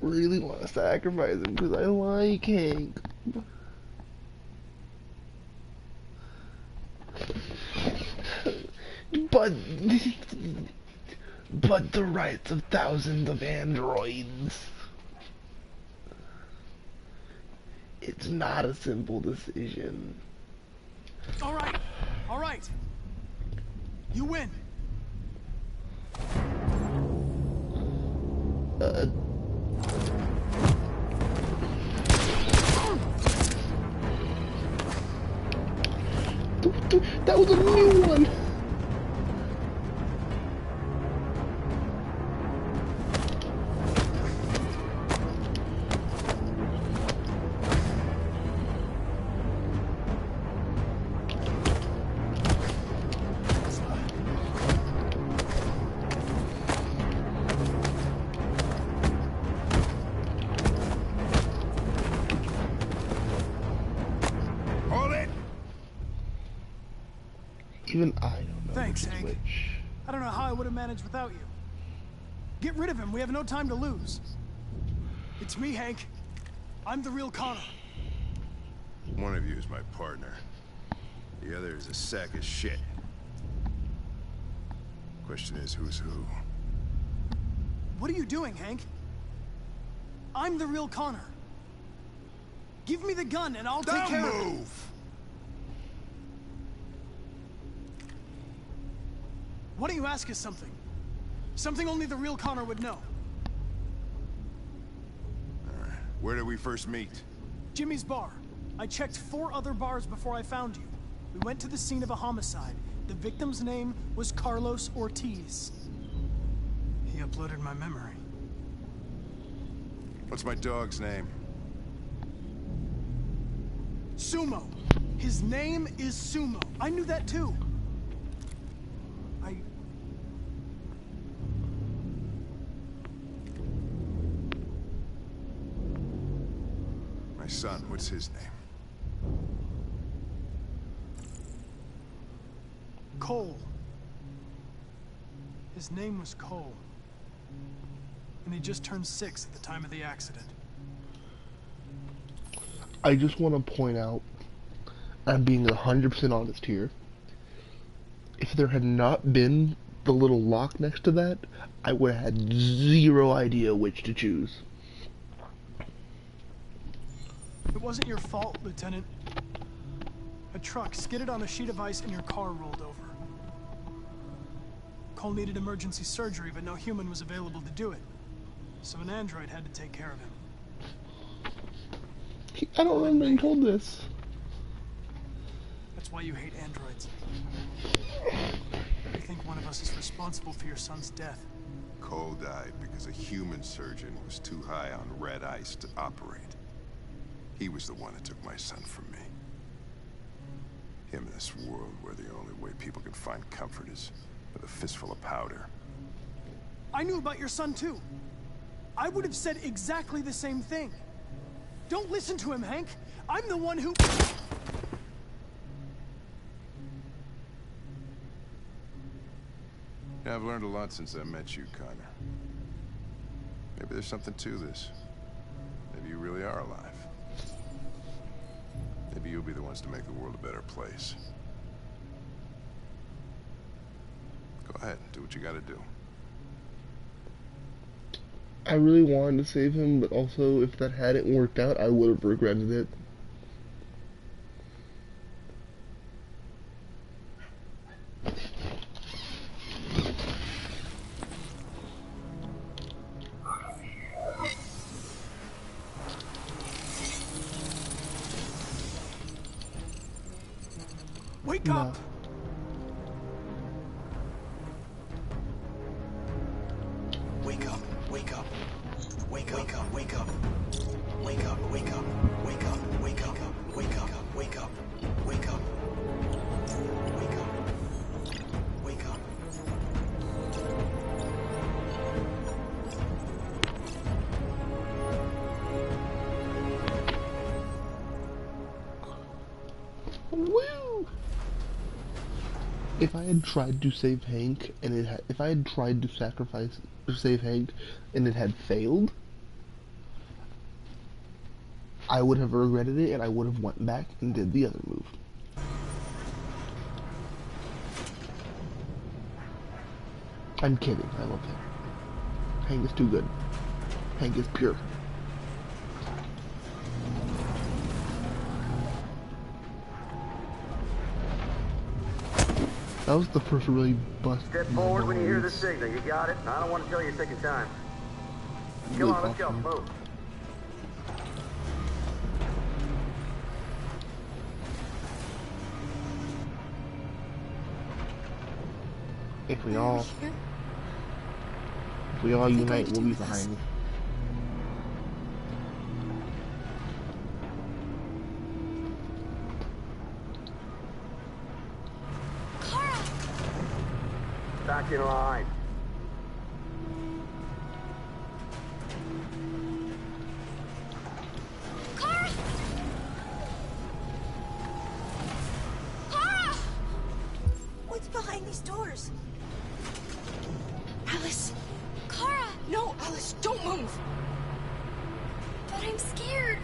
I really want to sacrifice him because I like Hank. But the rights of thousands of androids. It's not a simple decision.
All right. You win.
That was a new one. Even I don't know.
Thanks,
which is
Hank.
which.
I don't know how I would have managed without you. Get rid of him. We have no time to lose. It's me, Hank. I'm the real Connor.
One of you is my partner. The other is a sack of shit. Question is, who's who?
What are you doing, Hank? I'm the real Connor. Give me the gun and I'll take care of it.
Don't move!
Why don't you ask us something? Something only the real Connor would know.
Alright, where did we first meet?
Jimmy's bar. I checked 4 other bars before I found you. We went to the scene of a homicide. The victim's name was Carlos Ortiz. He uploaded my memory.
What's my dog's name?
Sumo. His name is Sumo. I knew that too.
My son, what's his name?
Cole. His name was Cole. And he just turned 6 at the time of the accident.
I just want to point out, I'm being 100% honest here. If there had not been the little lock next to that, I would have had zero idea which to choose.
It wasn't your fault, Lieutenant. A truck skidded on a sheet of ice and your car rolled over. Cole needed emergency surgery, but no human was available to do it. So an android had to take care of him.
I don't remember being told this.
That's why you hate androids. I think one of us is responsible for your son's death.
Cole died because a human surgeon was too high on red ice to operate. He was the one that took my son from me. Him in this world where the only way people can find comfort is with a fistful of powder.
I knew about your son too. I would have said exactly the same thing. Don't listen to him, Hank. I'm the one who...
Yeah, I've learned a lot since I met you, Connor. Maybe there's something to this. Maybe you really are alive. Maybe you'll be the ones to make the world a better place. Go ahead, do what you gotta do.
I really wanted to save him, but also if that hadn't worked out, I would have regretted it.
Wake up!
Wake up, wake up. Wake up, wake up, wake up. Wake up, wake up, wake up, wake up, wake up, wake up, wake up. Wake up. Wake up.
Woo! If I had tried to save Hank and if I had tried to sacrifice to save Hank and it had failed, I would have regretted it and I would have went back and did the other move. I'm kidding. I love him. Hank is too good. Hank is pure. That was the first really bust.
Step forward when you hear the signal. You got it? I don't want to tell you a second time. Come on, let's go. Move.
If we all unite, we'll be behind you.
Back in line.
Kara! Kara! What's behind these doors? Alice! Kara! No, Alice, don't move! But I'm scared.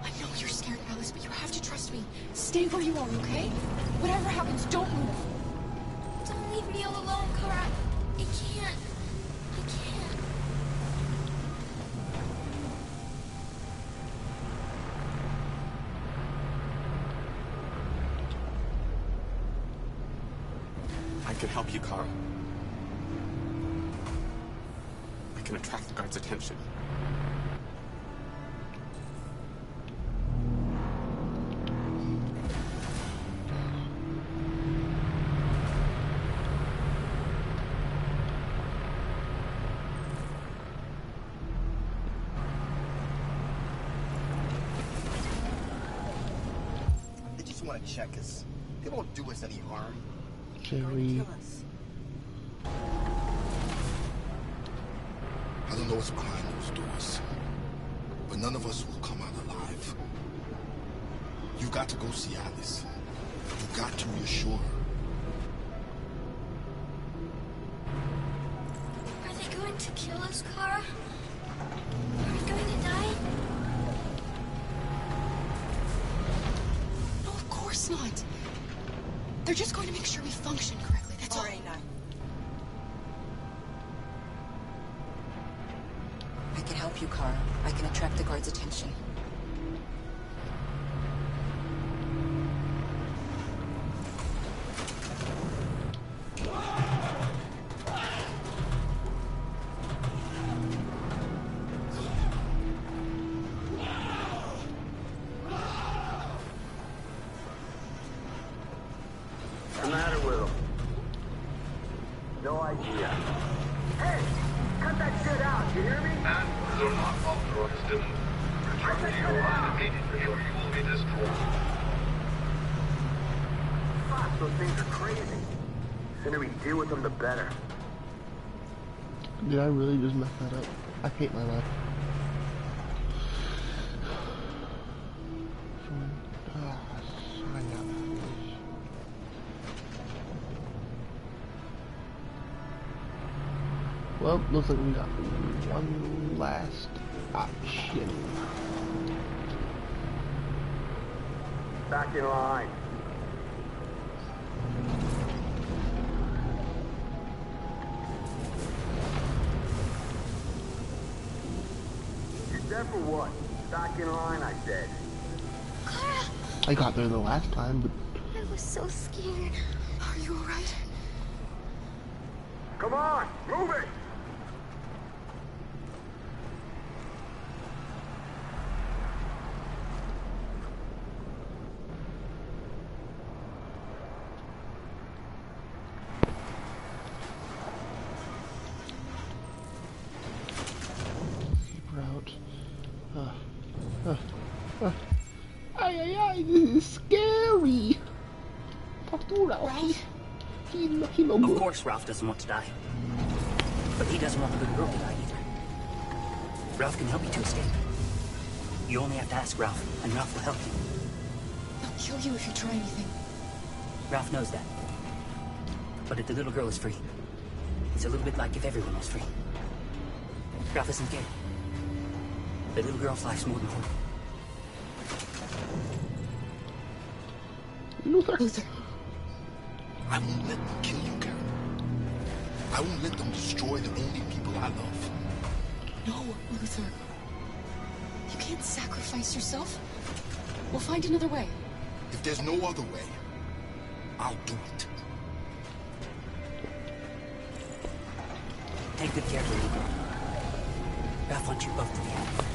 I know you're scared, Alice, but you have to trust me. Stay where you are, okay? Whatever happens, don't move. Don't leave me all alone, Kara. I can't. I can't.
I can help you, Carl. I can attract the guards' attention.
They just want to check us. They won't do us any harm.
Jerry.
I don't know what's behind those doors, but none of us will come out alive. You got to go see Alice. You got to reassure her.
Are they going to kill us, Kara? They're just going to make sure we function correctly, that's all.
Alright, I can help you, Kara. I can attract the guards' attention.
What's the matter with him? No idea. Hey! Cut that shit out, you hear me?
And do not authorize them. Return to your line immediately or you will be destroyed.
Fuck, those things are crazy. The sooner we deal with them, the better.
Did I really just mess that up? I hate my life. Well, looks like we got one last option.
Back in line. You there for what? Back in line, I said.
Kara!
I got there the last time, but...
I was so scared. Are you alright?
Come on, move it!
This is scary.
Ralph? Of course Ralph doesn't want to die. But he doesn't want the little girl to die either. Ralph can help you to escape. You only have to ask Ralph, and Ralph will help you.
They'll kill you if you try anything.
Ralph knows that. But if the little girl is free, it's a little bit like if everyone was free. Ralph isn't scared. The little girl's life's more important.
Luther.
I won't let them kill you, Karen. I won't let them destroy the only people I love.
No, Luther. You can't sacrifice yourself. We'll find another way.
If there's no other way, I'll do it.
Take good care of the little girl. Ralph wants you both to be happy.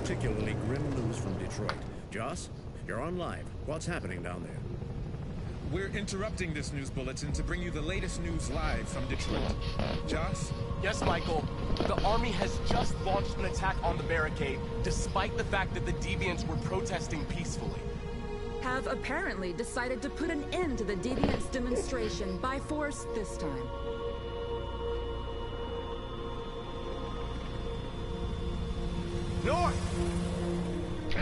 Particularly grim news from Detroit. Joss, you're on live. What's happening down there?
We're interrupting this news bulletin to bring you the latest news live from Detroit. Joss?
Yes, Michael. The Army has just launched an attack on the barricade, despite the fact that the Deviants were protesting peacefully.
Have apparently decided to put an end to the Deviants demonstration by force this time.
North!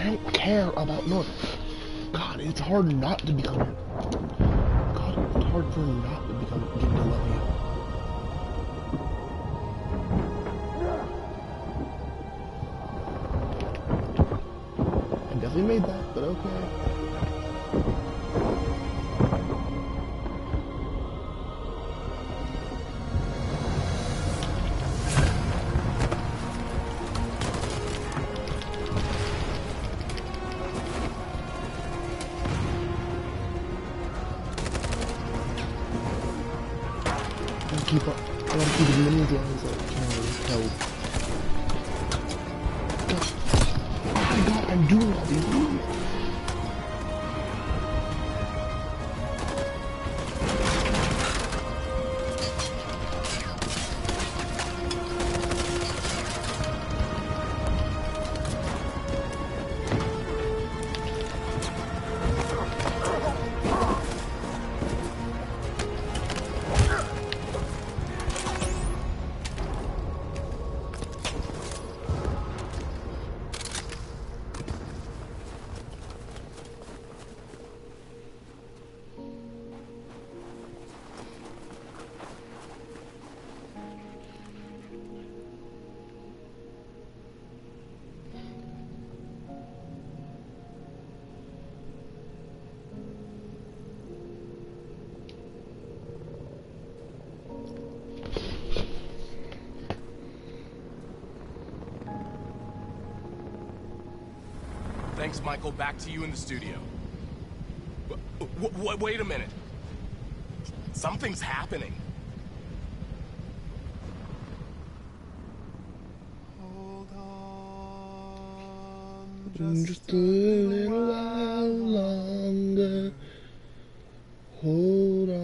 I don't care about North. God, it's hard not to become. God, it's hard for him not to become. Get to love you. I definitely made that, but okay. Keep up. I gotta keep as many as long as I can help. God. Oh my God, I'm doing all these moves.
Thanks, Michael. Back to you in the studio. Wait a minute. Something's happening.
Hold on. Just a little while longer. Hold on.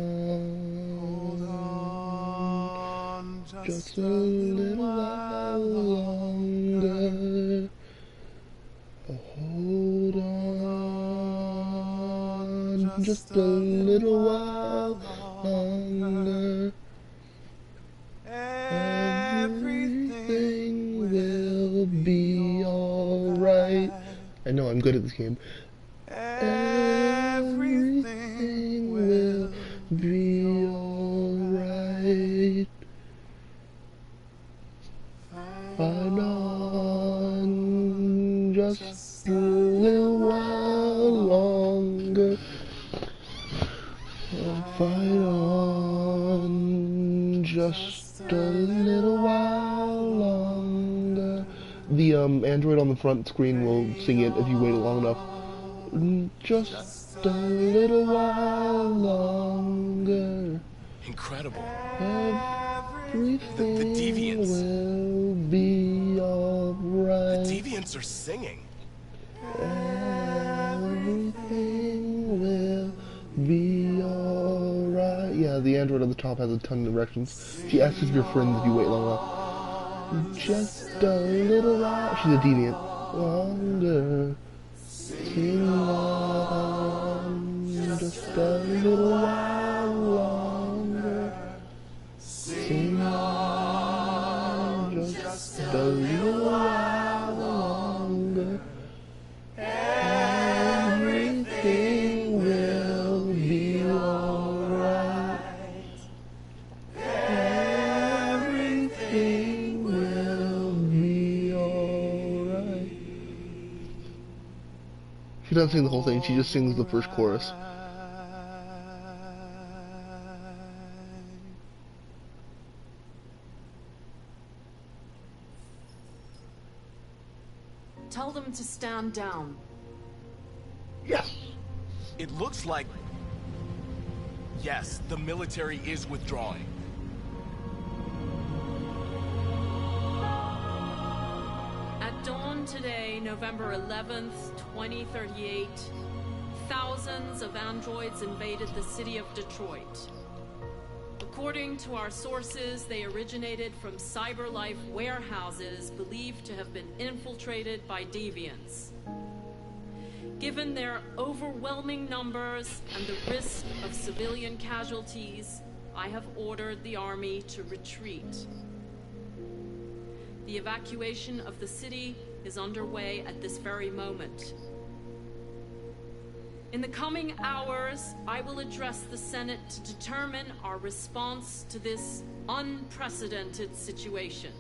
Just a little while longer. Hold on, just a little while longer. Everything will be alright. I know I'm good at this game. Everything will be alright. Fight on, just a little while longer. Fight on, just a little while longer. The android on the front screen will sing it if you wait long enough. Just a little while longer.
Incredible.
Everything
the deviants
will be alright.
The deviants are singing.
Everything will be alright. Yeah, the android on the top has a ton of directions. She asks if you're friends if you wait long enough. Just a little while. She's a deviant. Longer. Sing on. Just a little while longer. Sing on. Just a little while longer. Everything will be alright. Everything will be alright. She doesn't sing the whole thing, she just sings the first chorus.
Tell them to stand down.
Yes.
It looks like... Yes, the military is withdrawing.
At dawn today, November 11th, 2038, thousands of androids invaded the city of Detroit. According to our sources, they originated from CyberLife warehouses believed to have been infiltrated by deviants. Given their overwhelming numbers and the risk of civilian casualties, I have ordered the army to retreat. The evacuation of the city is underway at this very moment. In the coming hours, I will address the Senate to determine our response to this unprecedented situation.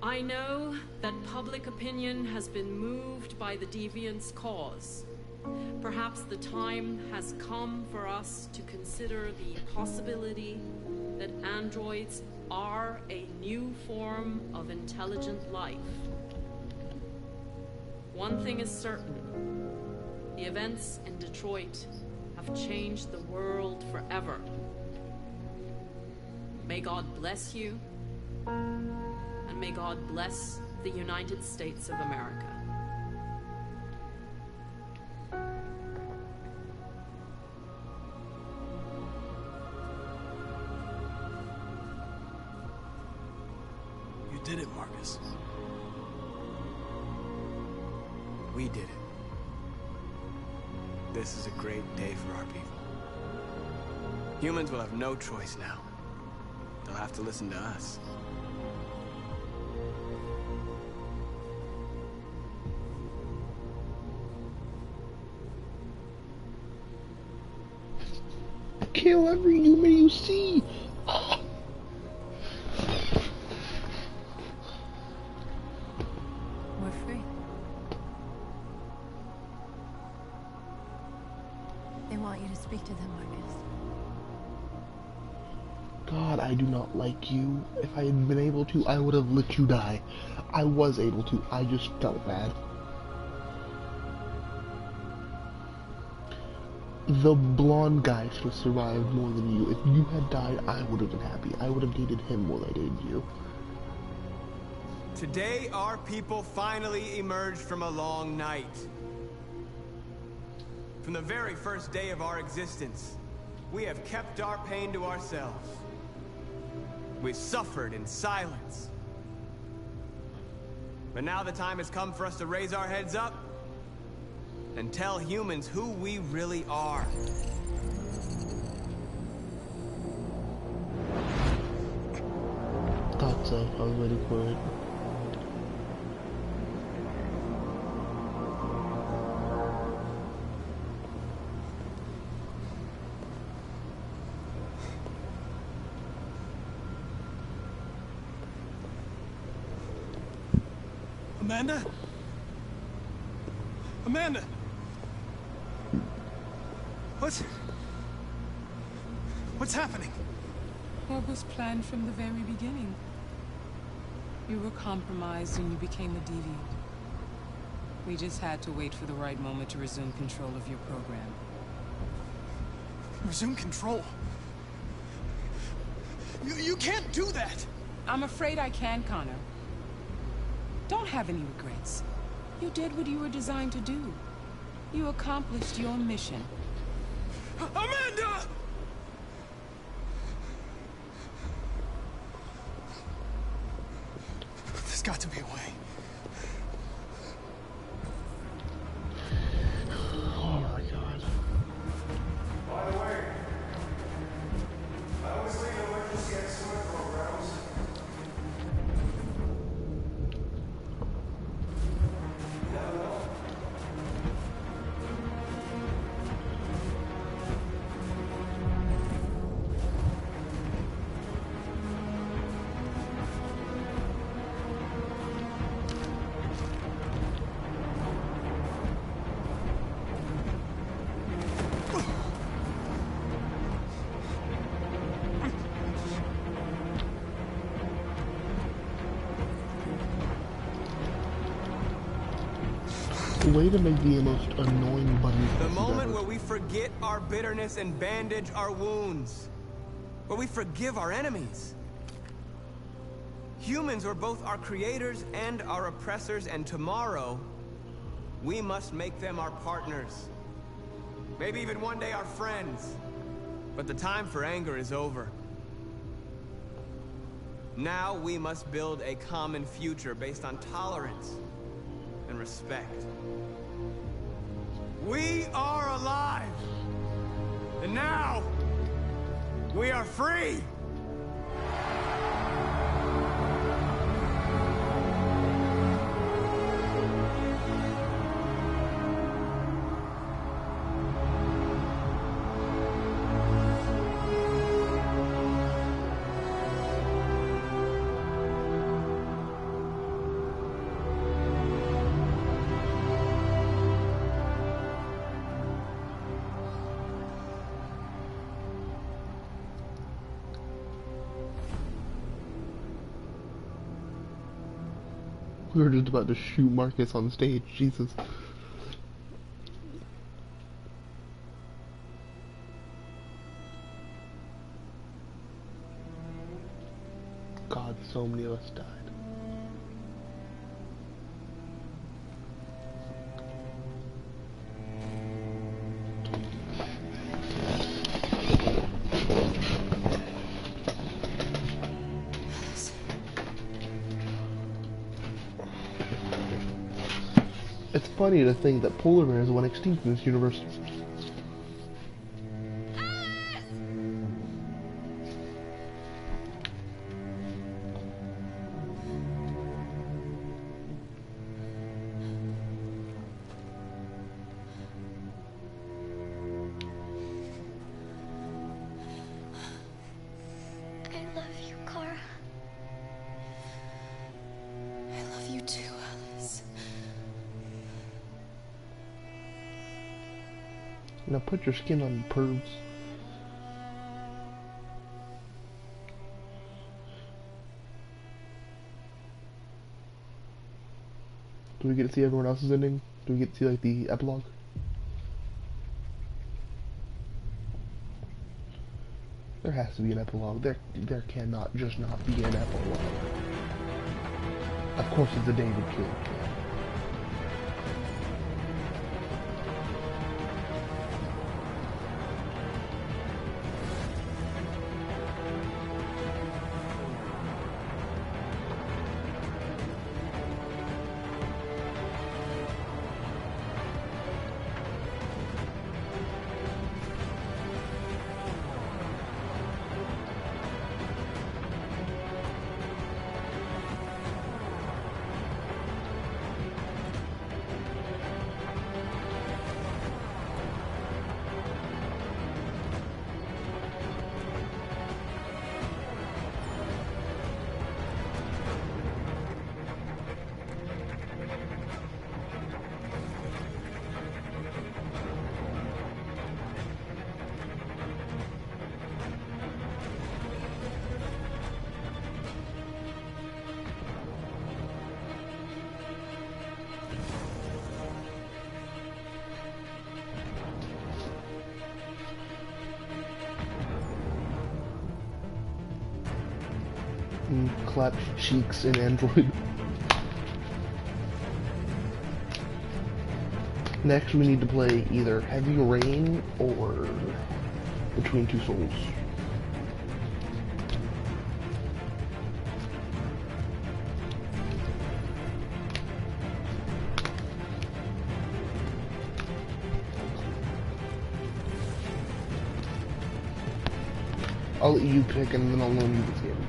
I know that public opinion has been moved by the Deviants' cause. Perhaps the time has come for us to consider the possibility that androids are a new form of intelligent life. One thing is certain. The events in Detroit have changed the world forever. May God bless you, and may God bless the United States of America.
You did it, Marcus.
We did it. This is a great day for our people. Humans will have no choice now. They'll have to listen to us.
Kill every human you see!
We're free. They want you to speak to them, Marcus.
God, I do not like you. If I had been able to, I would have let you die. I was able to, I just felt bad. The blonde guy should have survived more than you. If you had died, I would have been happy. I would have dated him more than I dated you.
Today, our people finally emerged from a long night. From the very first day of our existence, we have kept our pain to ourselves. We've suffered in silence. But now the time has come for us to raise our heads up and tell humans who we really are.
Thought so. I was ready for it.
Amanda? Amanda! What's happening?
What was planned from the very beginning? You were compromised and you became a deviant. We just had to wait for the right moment to resume control of your program.
Resume control? You can't do that!
I'm afraid I can, Connor. Don't have any regrets. You did what you were designed to do. You accomplished your mission.
Amanda! There's got to be a way.
Oh my god.
By the way, I always lead emergency estimate programs. Never know.
Way to make the most annoying button.
The moment where we forget our bitterness and bandage our wounds. Where we forgive our enemies. Humans were both our creators and our oppressors, and tomorrow, we must make them our partners. Maybe even one day our friends. But the time for anger is over. Now we must build a common future based on tolerance and respect. We are alive! And now, we are free!
We were just about to shoot Marcus on stage, Jesus. God, so many of us died. It's funny to think that polar bears went extinct in this universe.
I love you, Kara. I love you too, Alice.
Now put your skin on, you pervs. Do we get to see everyone else's ending? Do we get to see like the epilogue? There has to be an epilogue. There cannot just not be an epilogue. Of course it's a David kill. Clap cheeks in Android. Next we need to play either Heavy Rain or Between Two Souls. I'll let you pick and then I'll loan you this game.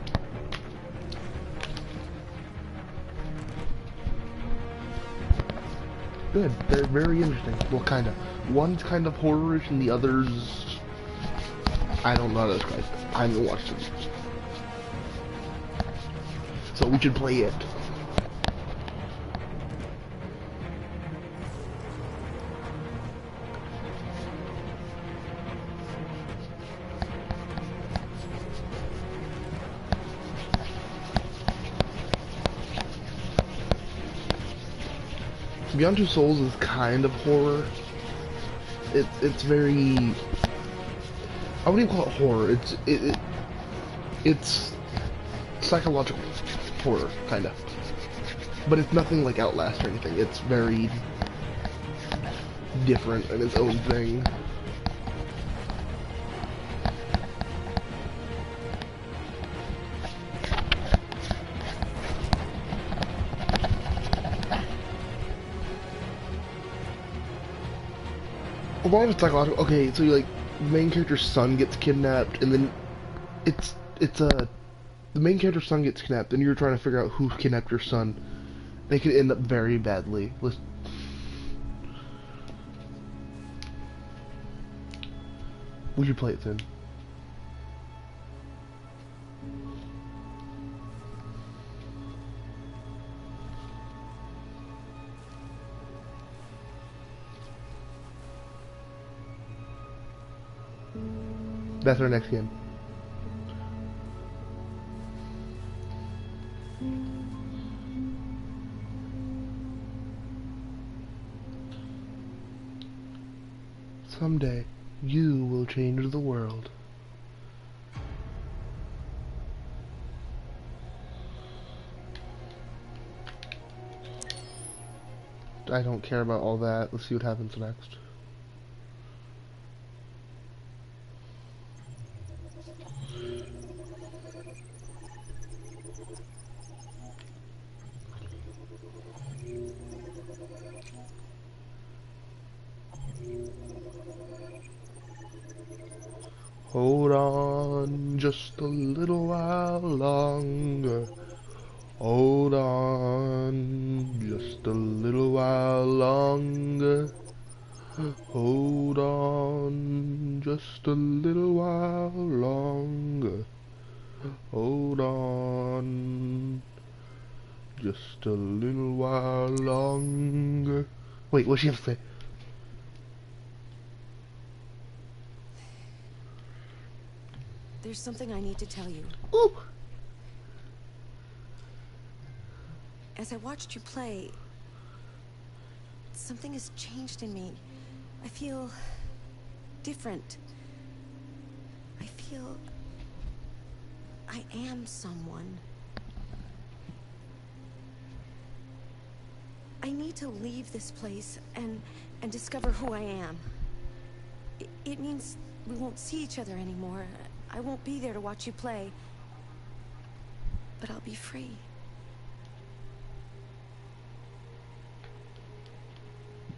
Good. They're very interesting. Well, kind of. One's kind of horror-ish and the other's... I don't know how to describe it. I haven't watched it. So we should play it. Beyond Two Souls is kind of horror. It's very... I wouldn't even call it horror. It's psychological horror, kind of. But it's nothing like Outlast or anything. It's very different in its own thing. A lot of it's psychological. Okay, so like the main character's son gets kidnapped, and then the main character's son gets kidnapped, and you're trying to figure out who kidnapped your son. They could end up very badly. We should play it soon. That's our next game. Someday, you will change the world. I don't care about all that. Let's see what happens next. Hold on just a little while longer. Hold on just a little while longer. Hold on just a little while longer. Hold on just a little while longer. Wait, what's she have to say?
There's something I need to tell you.
Ooh.
As I watched you play, something has changed in me. I feel different. I feel I am someone. I need to leave this place and discover who I am. It means we won't see each other anymore. I won't be there to watch you play. But I'll be free.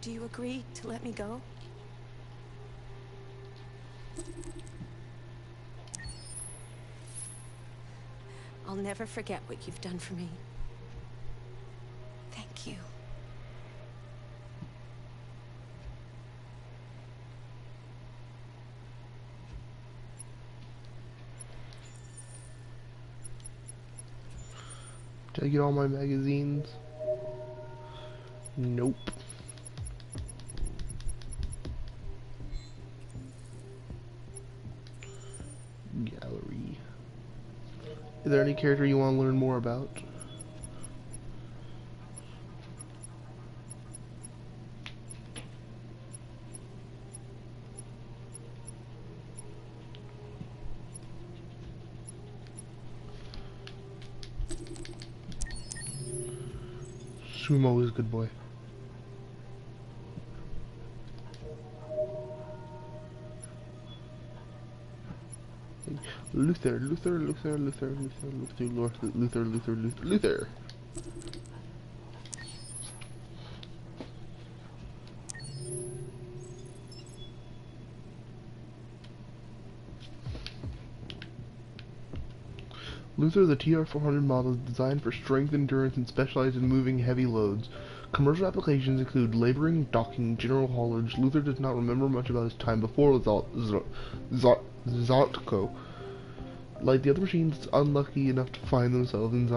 Do you agree to let me go? I'll never forget what you've done for me. Thank you.
Did I get all my magazines? Nope. Gallery. Is there any character you want to learn more about? Sumo is a good boy. Luther. Luther, the TR-400 model, is designed for strength, endurance, and specialized in moving heavy loads. Commercial applications include laboring, docking, general haulage. Luther does not remember much about his time before Zotko. Like the other machines, it's unlucky enough to find themselves in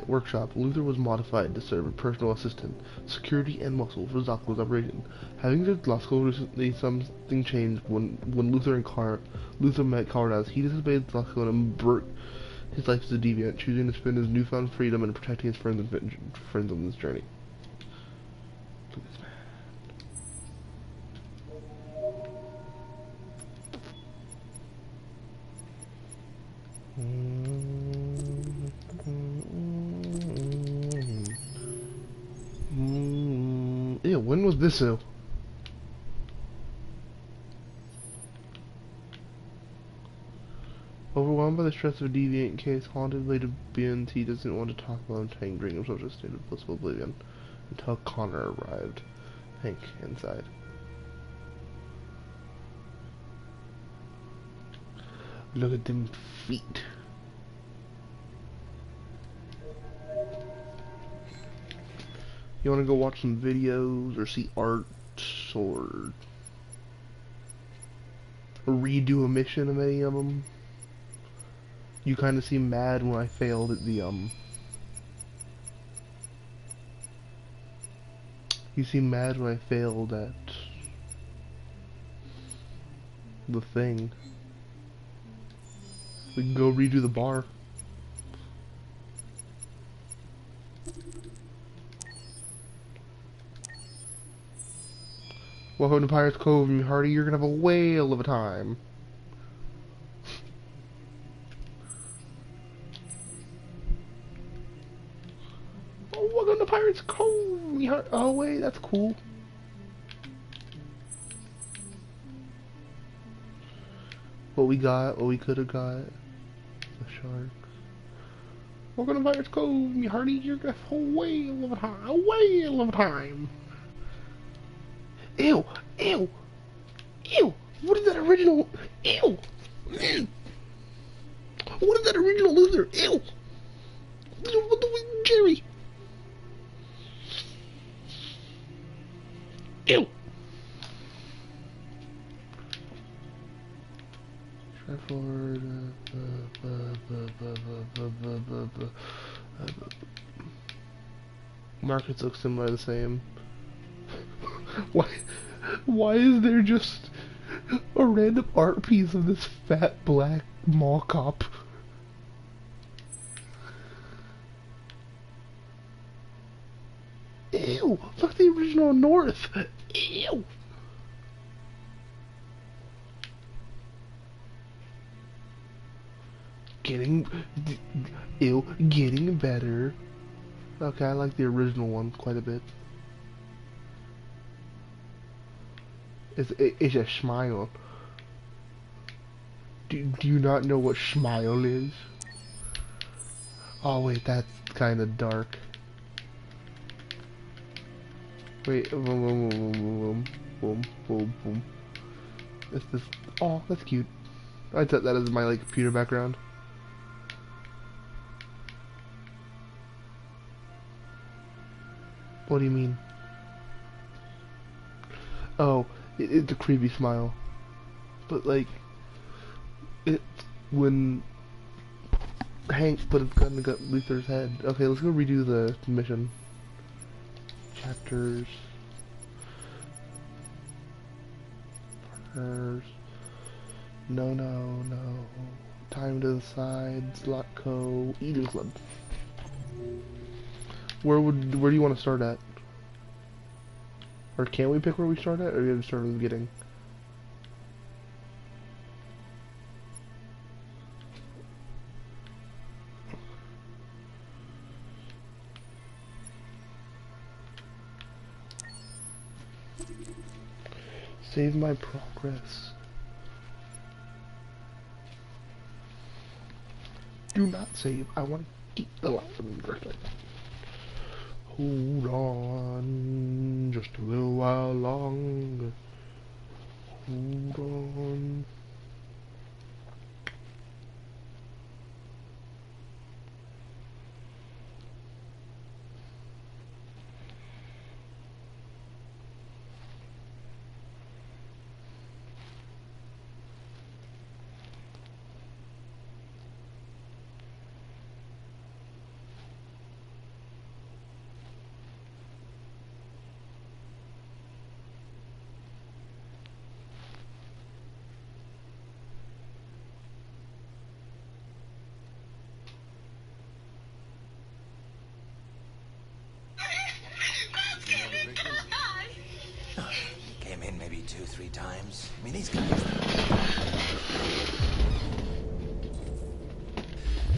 workshop. Luther was modified to serve as personal assistant, security, and muscle for Zotko's operation. Having to Zotko recently, something changed when Luther met Cardas. He disobeyed Zotko and embarked his life as a deviant, choosing to spend his newfound freedom and protecting his friends on this journey. Look at this man. Yeah, when was this so? Overwhelmed by the stress of a deviant case, haunted by the BNT doesn't want to talk about Hank during himself to a state of blissful oblivion until Connor arrived. Hank inside. Look at them feet. You want to go watch some videos or see art or redo a mission of any of them? You kind of seem mad when I failed at the You seem mad when I failed at the thing. We can go redo the bar. Welcome to Pirates Cove, and Hardy, you're gonna have a whale of a time. Oh, welcome to Pirates Cove, me Hardy. Oh wait, that's cool. What we got, what we could have got. The sharks. Welcome to Pirates Cove, me Hardy, you're gonna have a whale of a time. A whale of a time. Ew! Ew! Ew! What is that original? Ew! What is that original loser? Ew! What the Jerry? Ew! Try forward. Markets look similar, the same. Why is there just a random art piece of this fat black mall cop? Ew! Look at the original North! Ew! Getting better. Okay, I like the original one quite a bit. It's a smile. Do you not know what smile is? Oh wait, that's kind of dark. Wait, boom, boom, boom, boom, boom, boom, boom. This. Oh, that's cute. I set that as my like computer background. What do you mean? Oh, it's a creepy smile. But like, it's when Hank put his gun in Luther's head. Okay, let's go redo the mission. Chapters. Partners. No. Time to the side. Slot Co. Eating Club. Where do you want to start at? Or can we pick where we start at, or do we have to start at the beginning? Save my progress. Do not save. I want to keep the life of the birthday. Hold on, just a little while longer. Hold on.
Came in maybe 2-3 times. I mean, these guys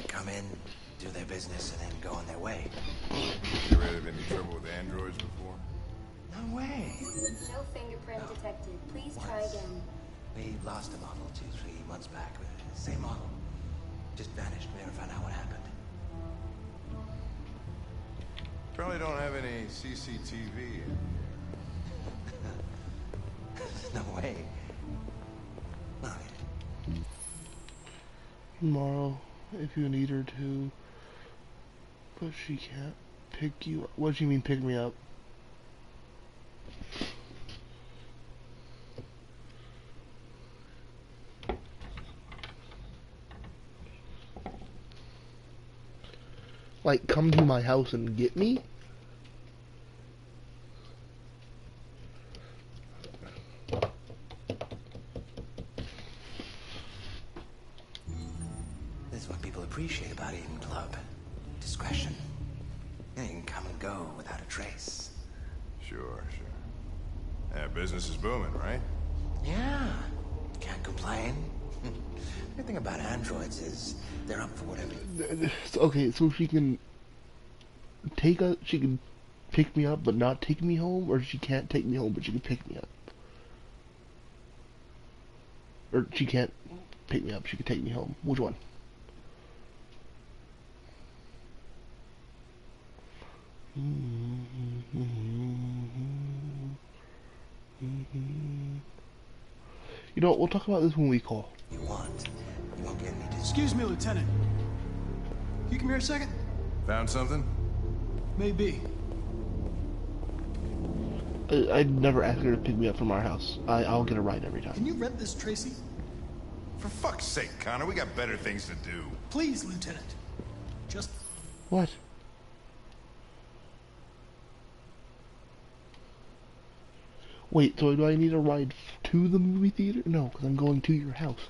come in, do their business, and then go on their way.
You ever had any trouble with androids before?
No way.
No fingerprint detected. Please try again.
We lost a model 2-3 months back. Same model. Just vanished. We never found out what happened.
Probably don't have any CCTV in
No way. No.
Tomorrow, if you need her to, but she can't pick you up. What do you mean pick me up? Like, come to my house and get me?
This is what people appreciate about Eden Club. Discretion. You can come and go without a trace.
Sure.
Yeah, business is booming, right?
Yeah, can't complain. The thing about androids is they're up for whatever.
Okay, so she can she can pick me up but not take me home, or she can't take me home but she can pick me up. Or she can't pick me up, she can take me home. Which one? You know what, we'll talk about this when we call.
You won't get me to...
Excuse me, Lieutenant. You come here a second?
Found something?
Maybe.
I'd never ask her to pick me up from our house. I'll get a ride every time.
Can you rent this, Tracy?
For fuck's sake, Connor, we got better things to do.
Please, Lieutenant. Just...
What? Wait, so do I need a ride to the movie theater? No, because I'm going to your house.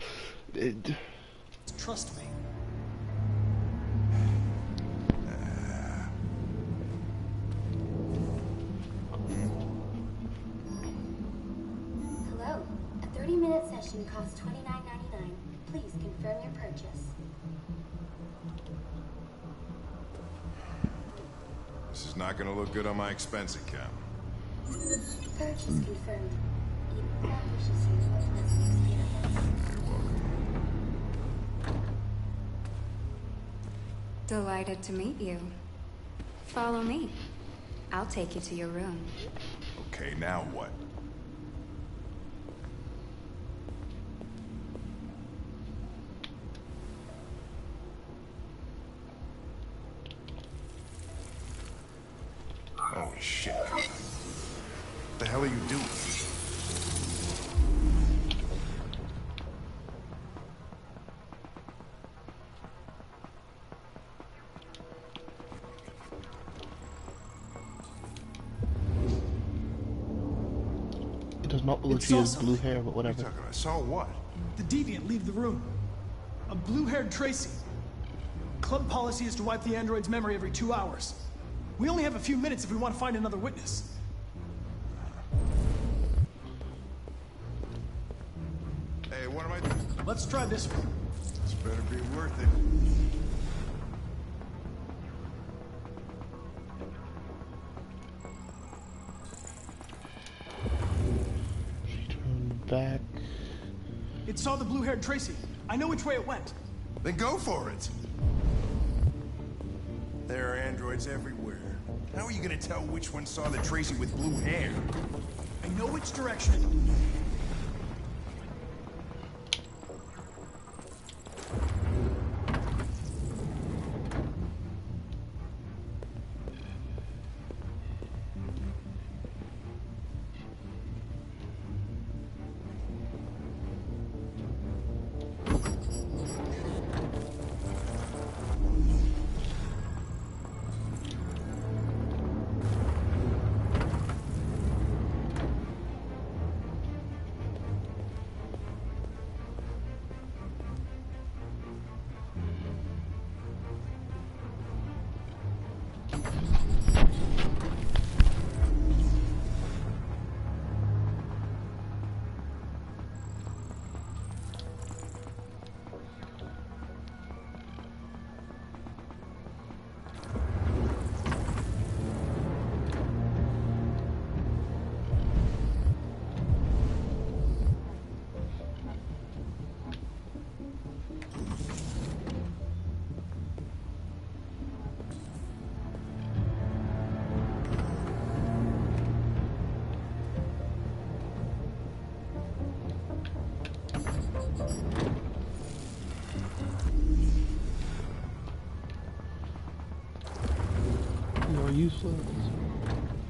Trust me.
Hello. A 30-minute session costs $29.99. Please confirm your purchase.
This is not gonna look good on my expense account.
Purchase confirmed. Eden wishes you a pleasant experience.
You're welcome.
Delighted to meet you. Follow me. I'll take you to your room.
Okay, now what? Holy shit. What the hell are you doing?
It does not look like she has blue hair, but whatever.
I saw what?
The deviant leave the room. A blue-haired Tracy. Club policy is to wipe the android's memory every 2 hours. We only have a few minutes if we want to find another witness.
Hey, what am I doing?
Let's try this one.
This better be worth it.
She turned back.
It saw the blue-haired Tracy. I know which way it went.
Then go for it. There are androids everywhere. How are you gonna tell which one saw the Tracy with blue hair?
I know which direction.
You're useless.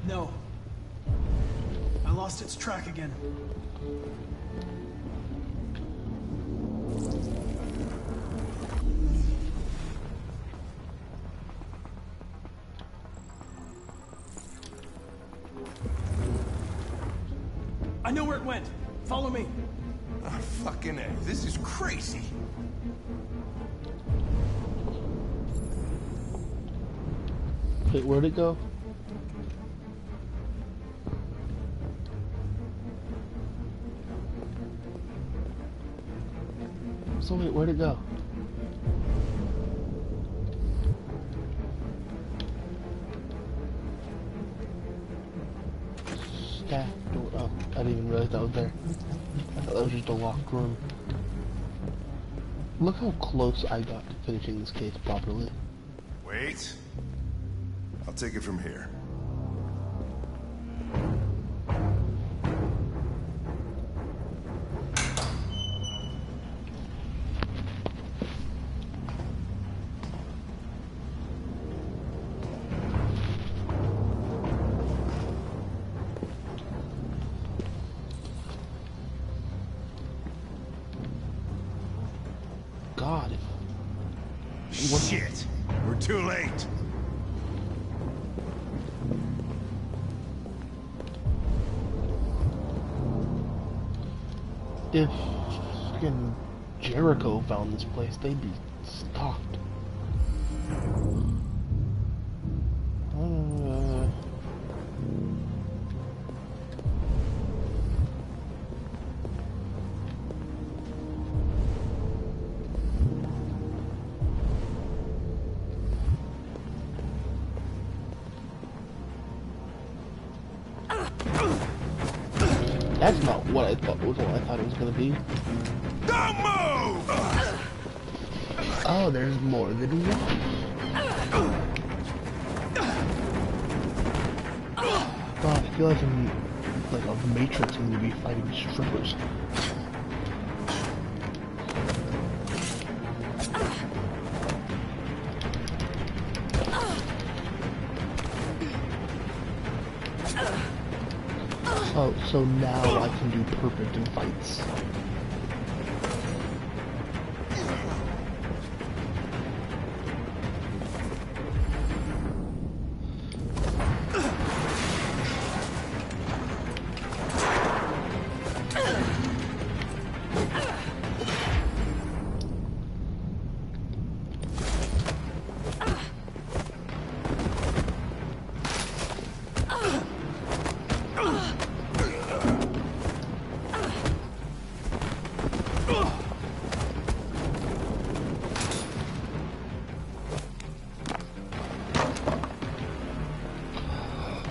No. I lost its track again. I know where it went. Follow me.
Oh, fucking A. This is crazy.
Wait, where'd it go? Where'd it go? Staff door. Oh, I didn't even realize that was there. I thought that was just a locked room. Look how close I got to finishing this case properly.
Wait. I'll take it from here.
God.
Shit! We're too late!
If fucking Jericho found this place, they'd be stocked. That's not what I thought was what I thought it was gonna be.
Don't move!
Oh, there's more than one. God, I feel like I'm like a Matrix movie fighting strippers. Oh, so now I can do perfect in fights.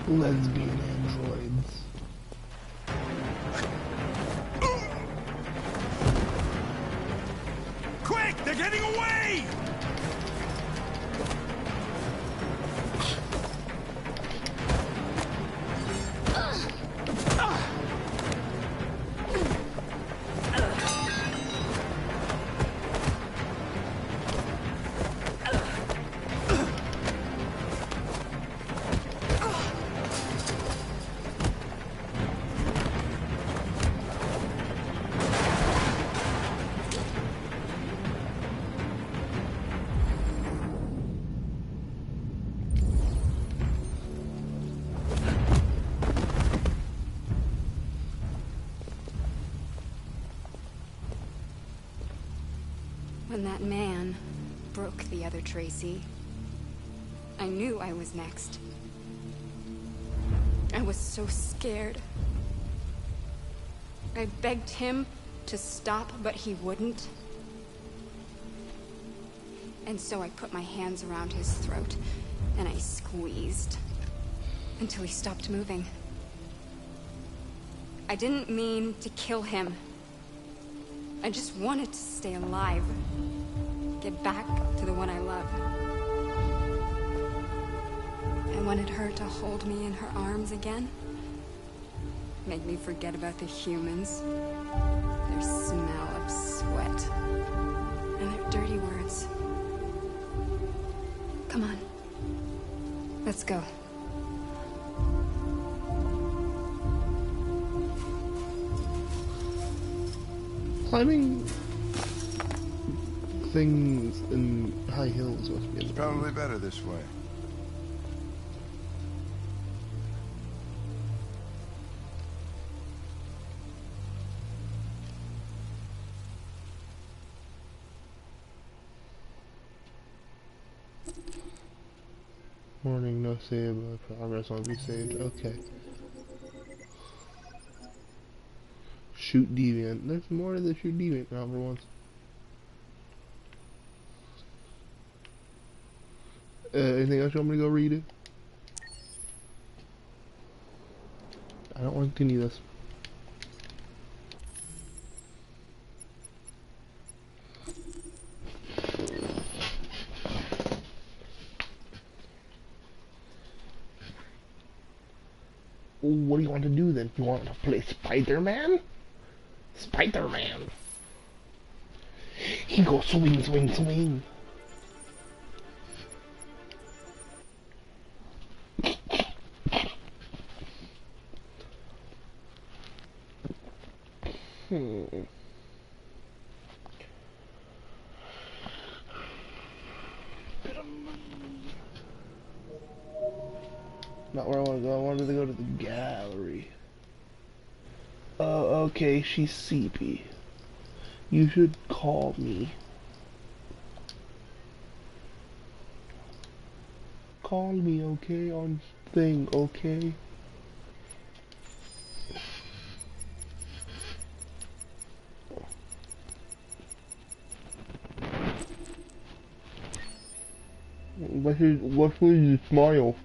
Lesbian androids.
Quick! They're getting away!
When that man broke the other Tracy, I knew I was next. I was so scared. I begged him to stop, but he wouldn't. And so I put my hands around his throat, and I squeezed until he stopped moving. I didn't mean to kill him. I just wanted to stay alive. Get back to the one I love. I wanted her to hold me in her arms again. Make me forget about the humans. Their smell of sweat. And their dirty words. Come on. Let's go.
Climbing things in high hills must be
Probably better this way.
Warning, no save, progress won't be saved. Okay. Shoot deviant. There's more to the shoot deviant now for once. Anything else you want me to go read it? I don't want to continue this. What do you want to do then? You want to play Spider-Man? Spider-Man! He goes swing, swing, swing! Not where I want to go. I wanted to go to the gallery. Oh, okay, she's CP. You should call me. Call me, okay, on thing, okay? What's with your smile?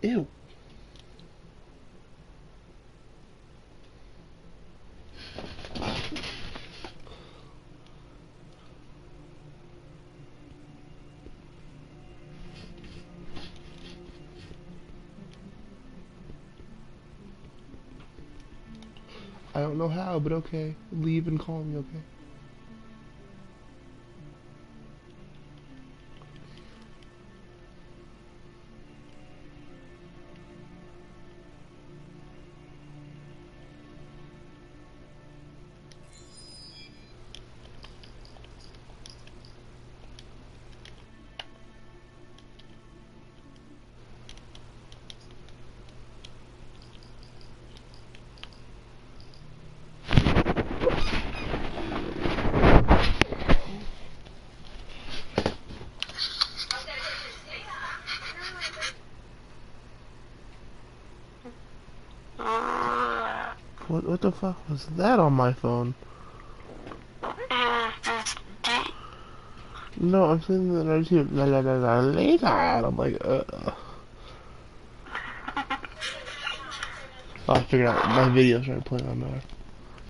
Ew. I don't know how, but okay. Leave and call me, okay? What the fuck was that on my phone? No, I'm saying that I just hear la la la la later, and I'm like, I figured out my video started playing on there.